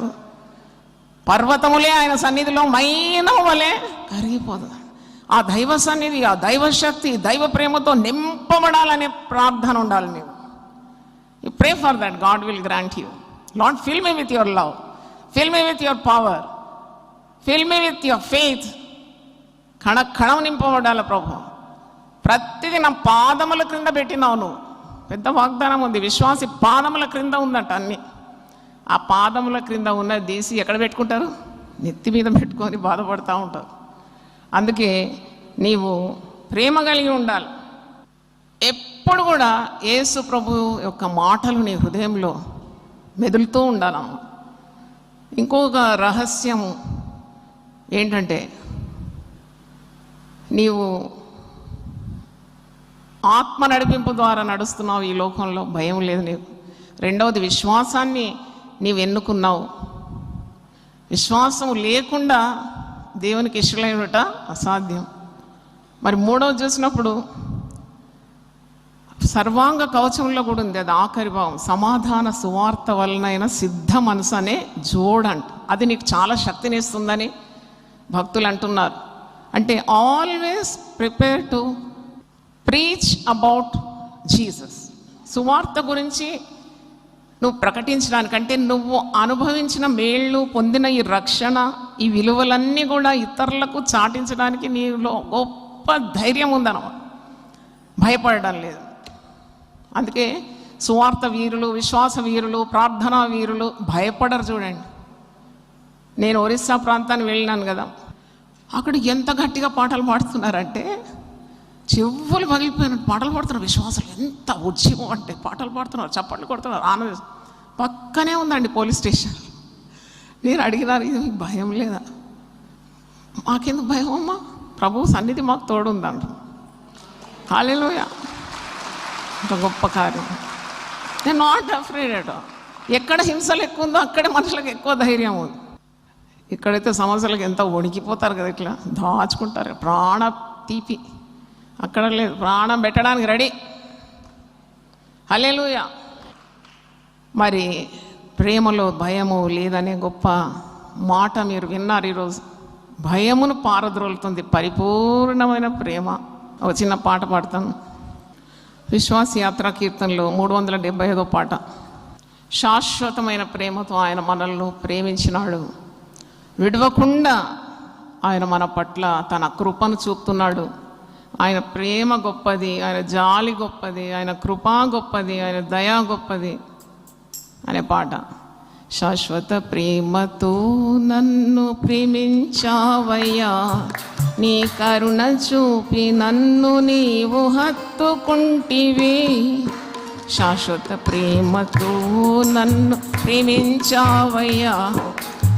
Speaker 2: పర్వతములే ఆయన సన్నిధిలో మైనం వలె కరిగిపోతుంది. ఆ దైవ సన్నిధి, ఆ దైవశక్తి, దైవ ప్రేమతో నింపబడాలనే ప్రార్థన ఉండాలి. నీవు you pray for that, God will grant you. Lord, fill me with your love, fill me with your power, fill me with your faith. కణం నింపబడాలి ప్రభు. ప్రతిదీ నా పాదముల క్రింద పెట్టినావు నువ్వు. పెద్ద వాగ్దానం ఉంది. విశ్వాసి పాదముల క్రింద ఉందట అన్ని. ఆ పాదముల క్రింద ఉన్నది తీసి ఎక్కడ పెట్టుకుంటారు? నెత్తి మీద పెట్టుకొని బాధపడుతూ ఉంటారు. అందుకే నీవు ప్రేమ కలిగి ఉండాలి. ఎప్పుడు కూడా యేసు ప్రభు యొక్క మాటలు నీ హృదయంలో మెదులుతూ ఉండాలమ్మ. ఇంకొక రహస్యం ఏంటంటే, నీవు ఆత్మ నడిపింపు ద్వారా నడుస్తున్నావు ఈ లోకంలో, భయం లేదు నీకు. రెండవది, విశ్వాసాన్ని నీవు ఎన్నుకున్నావు. విశ్వాసం లేకుండా దేవునికి ఇష్టమైనట అసాధ్యం. మరి మూడవది చూసినప్పుడు సర్వాంగ కవచంలో కూడా ఉంది, అది ఆఖరి భావం, సమాధాన సువార్త వలనైన సిద్ధ మనసు అనే జోడంట. అది నీకు చాలా శక్తినిస్తుందని భక్తులు అంటున్నారు. అంటే always prepare to preach about Jesus. సువార్త గురించి నువ్వు ప్రకటించడానికంటే, నువ్వు అనుభవించిన మేళ్ళు, పొందిన ఈ రక్షణ, ఈ విలువలన్నీ కూడా ఇతరులకు చాటించడానికి నీలో గొప్ప ధైర్యం ఉందన్నమాట. భయపడడం లేదు. అందుకే సువార్త వీరులు, విశ్వాస వీరులు, ప్రార్థనా వీరులు భయపడరు. చూడండి, నేను ఒరిస్సా ప్రాంతానికి వెళ్ళినాను కదా, అక్కడ ఎంత గట్టిగా పాటలు పాడుతున్నారంటే చెవులు పగిలిపోయినట్టు పాటలు పాడుతున్నారు. విశ్వాసాలు ఎంత ఉద్యమం అంటే పాటలు పాడుతున్నారు, చప్పట్లు కొడుతున్నారు, ఆనందం. పక్కనే ఉందండి పోలీస్ స్టేషన్. నేను అడిగినారు, ఇది మీకు భయం లేదా? మాకెందుకు భయం అమ్మా, ప్రభు సన్నిధి మాకు తోడుందంట. హల్లెలూయా, ఒక గొప్ప కార్యం. నేను నాట్ అఫ్రేడ్ అట్ ఆల్. ఎక్కడ హింసలు ఎక్కువ ఉందో అక్కడే మనుషులకు ఎక్కువ ధైర్యం ఉంది. ఇక్కడైతే సమస్యలకు ఎంత వణికిపోతారు కదా, ఇట్లా దాచుకుంటారు ప్రాణ తీపి. అక్కడ లేదు, ప్రాణం పెట్టడానికి రెడీ. హల్లెలూయా. మరి ప్రేమలో భయము లేదనే గొప్ప మాట మీరు విన్నారు ఈరోజు. భయమును పారద్రోలుతుంది పరిపూర్ణమైన ప్రేమ. ఒక చిన్న పాట పాడతాను. విశ్వాస యాత్ర కీర్తనలో 375వ పాట. శాశ్వతమైన ప్రేమతో ఆయన మనల్ని ప్రేమించినాడు, విడవకుండా ఆయన మన పట్ల తన కృపను చూపుతున్నాడు. ఆయన ప్రేమ గొప్పది, ఆయన జాలి గొప్పది, ఆయన కృప గొప్పది, ఆయన దయ గొప్పది అనే పాట. శాశ్వత ప్రేమతో నన్ను ప్రేమించావయ్యా, నీ కరుణ చూపి నన్ను నీవు హత్తుకుంటివి. శాశ్వత ప్రేమతో నన్ను ప్రేమించావయ్యా,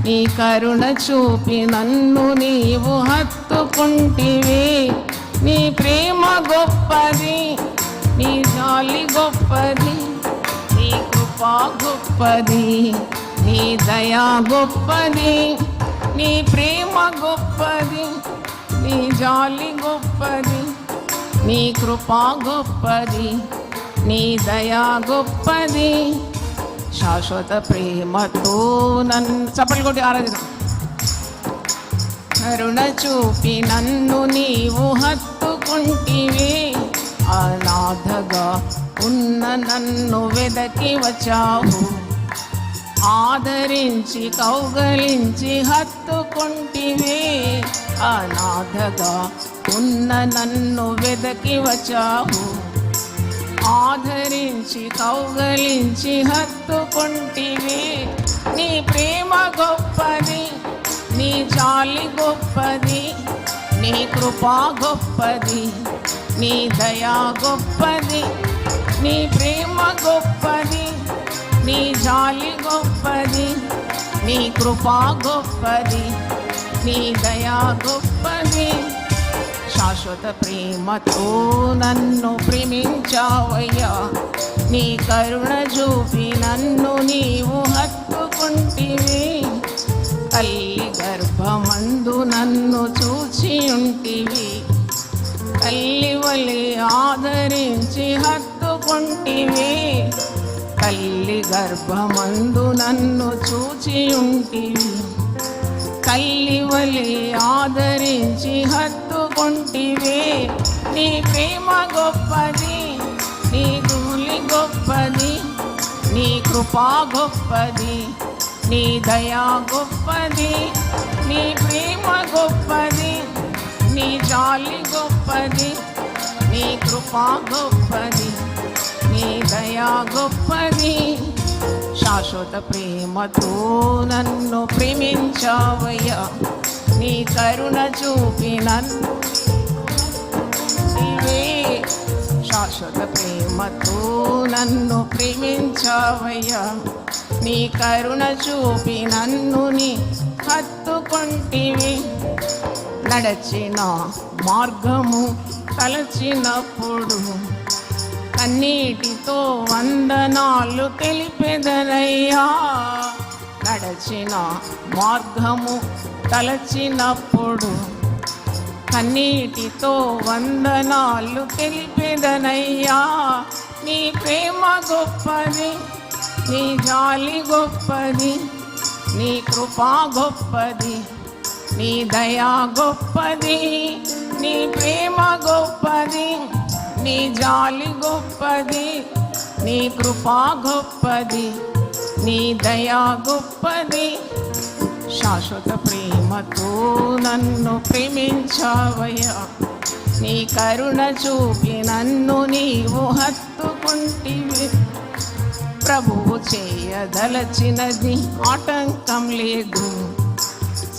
Speaker 2: నీ కరుణ చూపి నన్ను నీవు హత్తుకుంటివి. నీ ప్రేమ గొప్పది, నీ జాలి గొప్పది, నీ కృప గొప్పది, నీ దయా గొప్పది. నీ ప్రేమ గొప్పది, నీ జాలి గొప్పది, నీ కృప గొప్పది, నీ దయా గొప్పది. శాశ్వత ప్రేమతో నన్ను చప్పట్లు కొట్టి ఆరాధిద్దాం. కరుణ చూపి నన్ను నీవు హత్తుకుంటివి. అనాథగా ఉన్న నన్ను వెదకి వచ్చావు, ఆదరించి కౌగలించి హత్తుకుంటివి. అనాథగా ఉన్న నన్ను వెదకి వచ్చావు, ఆదరించి కౌగలించి హత్తుకుంటివి. నీ ప్రేమ గొప్పది, నీ జాలి గొప్పది, నీ కృప గొప్పది, నీ దయా గొప్పది. నీ ప్రేమ గొప్పది, నీ జాలి గొప్పది, నీ కృప గొప్పది, నీ దయా గొప్పది. శాశ్వత ప్రేమతో నన్ను ప్రేమించావయ్యా, నీ కరుణ చూపి నన్ను నీవు హత్తుకుంటివి. తల్లి గర్భమందు నన్ను చూచి ఉంటివి, తల్లి వలె ఆదరించి హత్తుకుంటివి. తల్లి గర్భమందు నన్ను చూచి ఉంటివి, తల్లి వలె ఆదరించి హత్తుకుంటివి. నీ ప్రేమ గొప్పది, నీ గూలి గొప్పది, నీ కృప గొప్పది, నీ దయా గొప్పది. నీ ప్రేమ గొప్పది, నీ జాలి గొప్పది, నీ కృప గొప్పది, నీ దయా గొప్పది. శాశ్వత ప్రేమతో నన్ను ప్రేమించావయ్యా, నీ కరుణ చూపి నన్ను నీవే. శాశ్వత ప్రేమతో నన్ను ప్రేమించావయ్యా, నీ కరుణ చూపి నన్ను నీ హత్తుకుంటివి. నడచిన మార్గము తలచినప్పుడు కన్నీటితో వందనాలు తెలిపెదనయ్యా. నడచిన మార్గము తలచినప్పుడు కన్నీటితో వందనాలు తెలిపెదనయ్యా. నీ ప్రేమ గొప్పది, నీ జాలి గొప్పది, నీ కృప గొప్పది, నీ దయా గొప్పది. నీ ప్రేమ గొప్పది, నీ జాలి గొప్పది, నీ కృప గొప్పది, నీ దయా గొప్పది. శాశ్వత ప్రేమతో నన్ను ప్రేమించావయ్యా, నీ కరుణ చూపి నన్ను నీవు హత్తుకుంటివి. ప్రభువు చేయదలచినది ఆటంకం లేదు,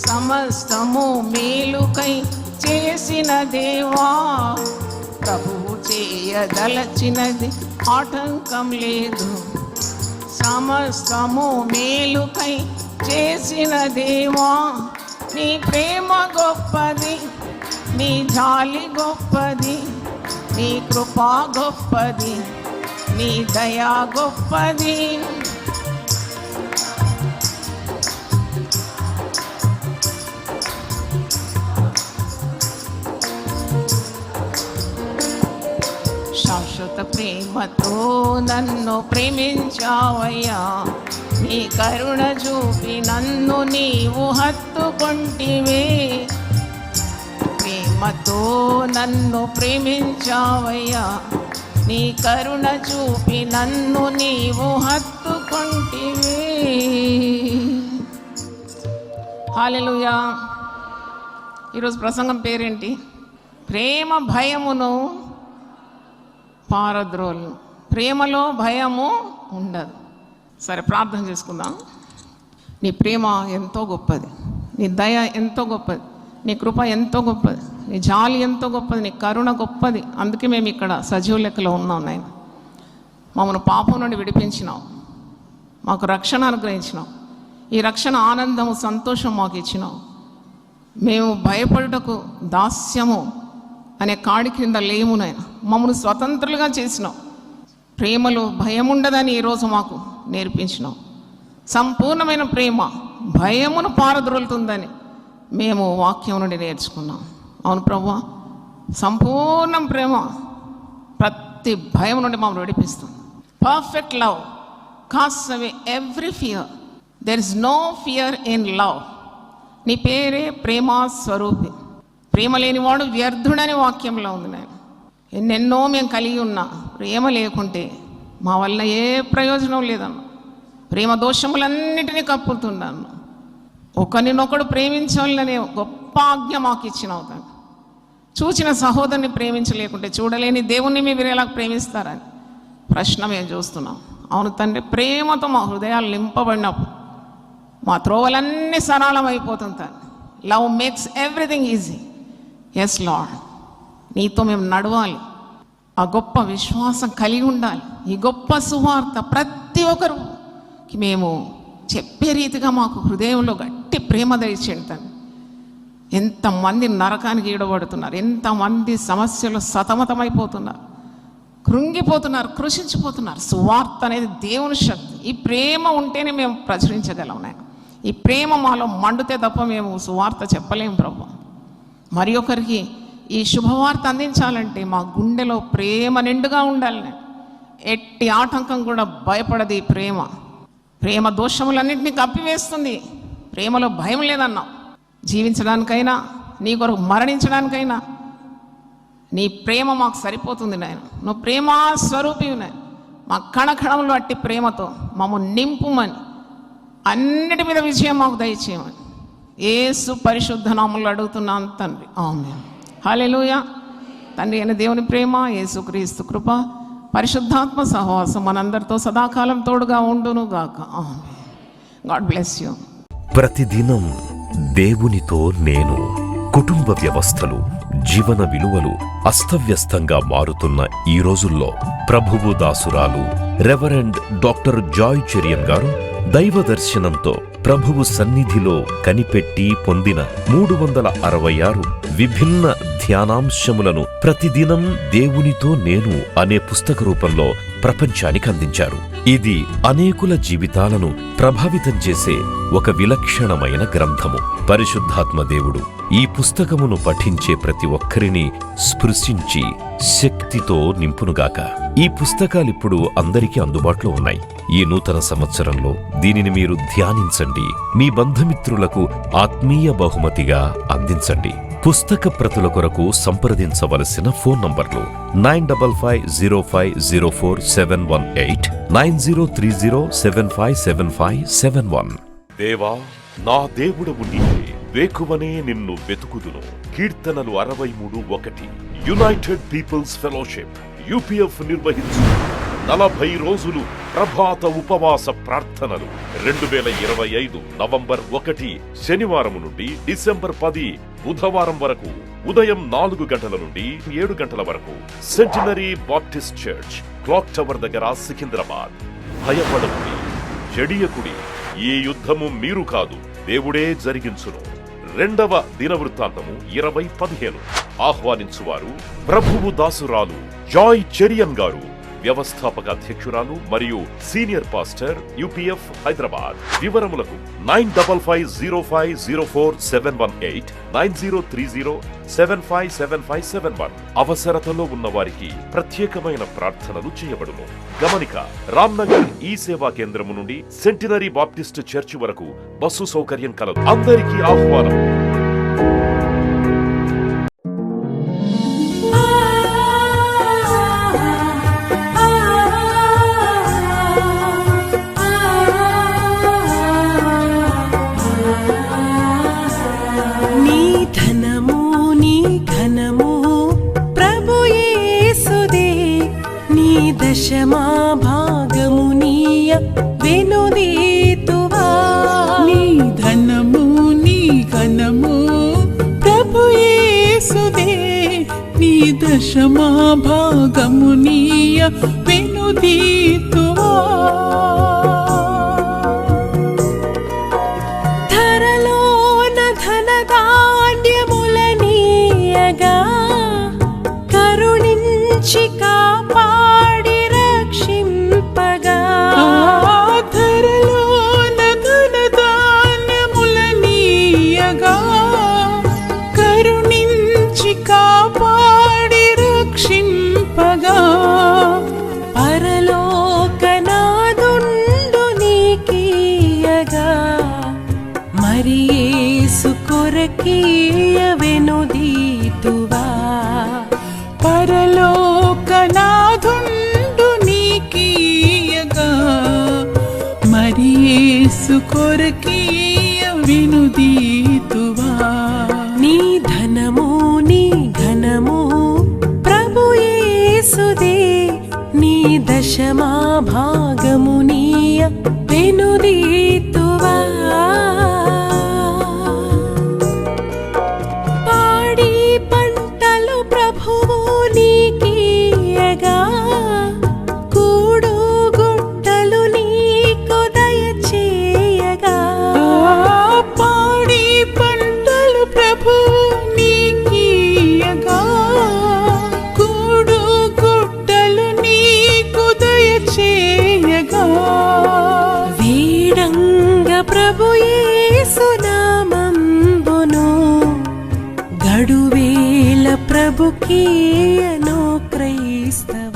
Speaker 2: సమస్తము మేలుకై చేసిన దేవా. ప్రభువు చేయదలచినది ఆటంకం లేదు. సమస్తము మేలుకై చేసిన దేవా, నీ ప్రేమ గొప్పది, నీ జాలి గొప్పది, నీ కృప గొప్పది, నీ దయా గొప్పది. శాశ్వత ప్రేమతో నన్ను ప్రేమించావయ్యా, నీ కరుణ చూపి నన్ను నీవు హత్తుకొంటివే. ప్రేమతో నన్ను ప్రేమించావయ్యా, నీ కరుణ చూపి నన్ను నీవు హత్తుకొంటివే. హల్లెలూయా. ఈరోజు ప్రసంగం పేరేంటి? ప్రేమ భయమును పారద్రోలు. ప్రేమలో భయము ఉండదు. సరే, ప్రార్థన చేసుకుందాం. నీ ప్రేమ ఎంతో గొప్పది, నీ దయ ఎంతో గొప్పది, నీ కృప ఎంతో గొప్పది, నీ జాలి ఎంతో గొప్పది, నీ కరుణ గొప్పది. అందుకే మేము ఇక్కడ సజీవ లెక్కలో ఉన్నాం నాయన. మమ్మల్ని పాపం నుండి విడిపించినావు, మాకు రక్షణ అనుగ్రహించినావు. ఈ రక్షణ ఆనందము సంతోషం మాకు ఇచ్చినావు. మేము భయపడుటకు దాస్యము అనే కాడి క్రింద లేము నాయన. మమ్మల్ని స్వతంత్రులుగా చేసినావు. ప్రేమలో భయం ఉండదని ఈరోజు మాకు నేర్పించినావు. సంపూర్ణమైన ప్రేమ భయమును పారద్రోలుతుందని మేము వాక్యం నుండి నేర్చుకున్నాం. అవును ప్రభువా, సంపూర్ణ ప్రేమ ప్రతి భయం నుండి మమ్మల్ని విడిపిస్తుంది. Perfect love casts away every fear. There is no fear in love. నీ పేరే ప్రేమ స్వరూపి. ప్రేమ లేనివాడు వ్యర్థుడని వాక్యంలో ఉంది నాయన. ఎన్నెన్నో మేము కలిగి ఉన్నా ప్రేమ లేకుంటే మా వల్ల ఏ ప్రయోజనం లేదన్న. ప్రేమ దోషములన్నిటినీ కప్పుతున్నాను. ఒకరినొకడు ప్రేమించాలనే గొప్ప ఆజ్ఞ మాకు ఇచ్చినావు తండ్రి. చూచిన సహోదరుని ప్రేమించలేకుంటే చూడలేని దేవుణ్ణి మీరు ఎలా ప్రేమిస్తారని ప్రశ్న మేము చూస్తున్నాం. అవును తండ్రి, ప్రేమతో మా హృదయాలు నింపబడినప్పుడు మా త్రోవలన్నీ సరళమైపోతుంది తండ్రి. Love makes everything easy. Yes Lord, నీతో మేము నడవాలి, ఆ గొప్ప విశ్వాసం కలిగి ఉండాలి. ఈ గొప్ప సువార్త ప్రతి ఒక్కరికి మేము చెప్పే రీతిగా మాకు హృదయంలో గట్టి ప్రేమ దయచేయండి తండ్రి. ఎంతమంది నరకానికి ఈడబడుతున్నారు, ఎంతమంది సమస్యలు సతమతమైపోతున్నారు, కృంగిపోతున్నారు, కృషించిపోతున్నారు. సువార్త అనేది దేవుని శక్తి. ఈ ప్రేమ ఉంటేనే మేము ప్రచురించగలం నాయన. ఈ ప్రేమ మాలో మండితే తప్ప మేము సువార్త చెప్పలేము ప్రభు. మరి ఒకరికి ఈ శుభవార్త అందించాలంటే మా గుండెలో ప్రేమ నిండుగా ఉండాలి. ఎట్టి ఆటంకం కూడా భయపడది ఈ ప్రేమ. ప్రేమ దోషములన్నింటినీ కప్పివేస్తుంది. ప్రేమలో భయం లేదన్నావు. జీవించడానికైనా నీ కొరకు మరణించడానికైనా నీ ప్రేమ మాకు సరిపోతుంది నాయన. నువ్వు ప్రేమా స్వరూపివి నాయన. మా కణకణంలో అట్టి ప్రేమతో మమ్మల్ని నింపుమని, అన్నిటి మీద విజయం మాకు దయచేయమని యేసు పరిశుద్ధ నామములో అడుగుతున్నాను తండ్రి. ఆమేన్. హల్లెలూయా. తండ్రి అయిన దేవుని ప్రేమ, యేసుక్రీస్తు కృప, పరిశుద్ధాత్మ సహవాసం మనందరితో సదాకాలం తోడుగా ఉండును గాక. ఆమేన్. God bless you.
Speaker 1: ప్రతిదినం దేవునితో నేను. కుటుంబ వ్యవస్థలు, జీవన విలువలు అస్తవ్యస్తంగా మారుతున్న ఈ రోజుల్లో ప్రభువు దాసురాలు రెవరెండ్ డాక్టర్ జాయ్ చెరియన్ గారు దైవ దర్శనంతో ప్రభువు సన్నిధిలో కనిపెట్టి పొందిన 366 విభిన్న ధ్యానాంశములను ప్రతిదినం దేవునితో నేను అనే పుస్తక రూపంలో ప్రపంచానికి అందించారు. ఇది అనేకుల జీవితాలను ప్రభావితం చేసే ఒక విలక్షణమైన గ్రంథము. పరిశుద్ధాత్మ దేవుడు ఈ పుస్తకమును పఠించే ప్రతి ఒక్కరిని స్పృశించి శక్తితో నింపునుగాక. ఈ పుస్తకాలిప్పుడు అందరికీ అందుబాటులో ఉన్నాయి. ఈ నూతన సంవత్సరంలో దీనిని మీరు ధ్యానించండి, మీ బంధుమిత్రులకు ఆత్మీయ బహుమతిగా అందించండి. పుస్తక ప్రతుల కొరకు సంప్రదించవలసిన ఫోన్ నంబర్లు 9550504718, 9030757571. దేవా, నా దేవుడవు నీవే, వేకువనే నిన్ను వెతుకుదును. కీర్తనలు 63:1. యునైటెడ్ పీపుల్స్ ఫెలోషిప్ UPF నిర్వహించు 40 రోజులు ప్రభాత ఉపవాస ప్రార్థనలు 2025 నవంబర్ 1 శనివారం నుండి డిసెంబర్ 10 బుధవారం వరకు ఉదయం 4 గంటల నుండి 7 గంటల వరకు. Centenary Baptist church, clock tower దగ్గర, సికింద్రాబాద్. భయపడకుడి, జడియకుడి, ఈ యుద్ధము మీరు కాదు, దేవుడే జరిగించును. 2వ దినవృత్తాంతము 20:15. ఆహ్వానించువారు ప్రభువు దాసురాలు జాయ్ చెరియన్ గారు, వ్యవస్థాపక అధ్యక్షురాలు మరియు సీనియర్ పాస్టర్, UPF హైదరాబాద్. వివరములకు 9505047718 9030757571. అవసరతలో ఉన్న వారికి ప్రత్యేకమైన ప్రార్థనలు చేయబడును. గమనిక, రామ్నగర్ ఈ సేవా కేంద్రము నుండి సెంటినరీ బాప్టిస్ట్ చర్చి వరకు బస్సు సౌకర్యం కలదు. అందరికీ ఆహ్వానం.
Speaker 3: దశమా భాగము నీయ వెనుదీతువా.
Speaker 4: నీ ధనము నీ ఘనము ప్రభు యేసుదే, నీ దశమా భాగము నీయ వెనుదీతువా.
Speaker 3: ధరలోన ధనధాన్యములనీయగా కరుణించి కాపాడి రక్షింపగా.
Speaker 4: ధరలోన ధనధాన్యములనీయగా కరుణించి కాపాడి రక్షింపగా.
Speaker 3: పరలోకనాదుండు నీకీయగా మరి యేసు కొరకీయ వెనుదీతువా.
Speaker 4: పరలోకనాథుండు నీకీయగా మరి యేసు కొరకీయ వెనుదీతువా.
Speaker 3: నీ ధనము నీ ఘనము ప్రభు యేసుదే, నీ దశమా భాగము నీయ వెనుదీతువా. పాడి పంటలు ప్రభువు నీకీయగా కూడు గుట్టలు నీకు దయచేయగా.
Speaker 4: పాడి పంటలు ప్రభు నీకీయగా కూడు గుట్టలు నీకు దయచేయగా.
Speaker 3: వీడంగ ప్రభు యేసు నామంబును గడువేల ప్రభుకీయను క్రైస్తవ.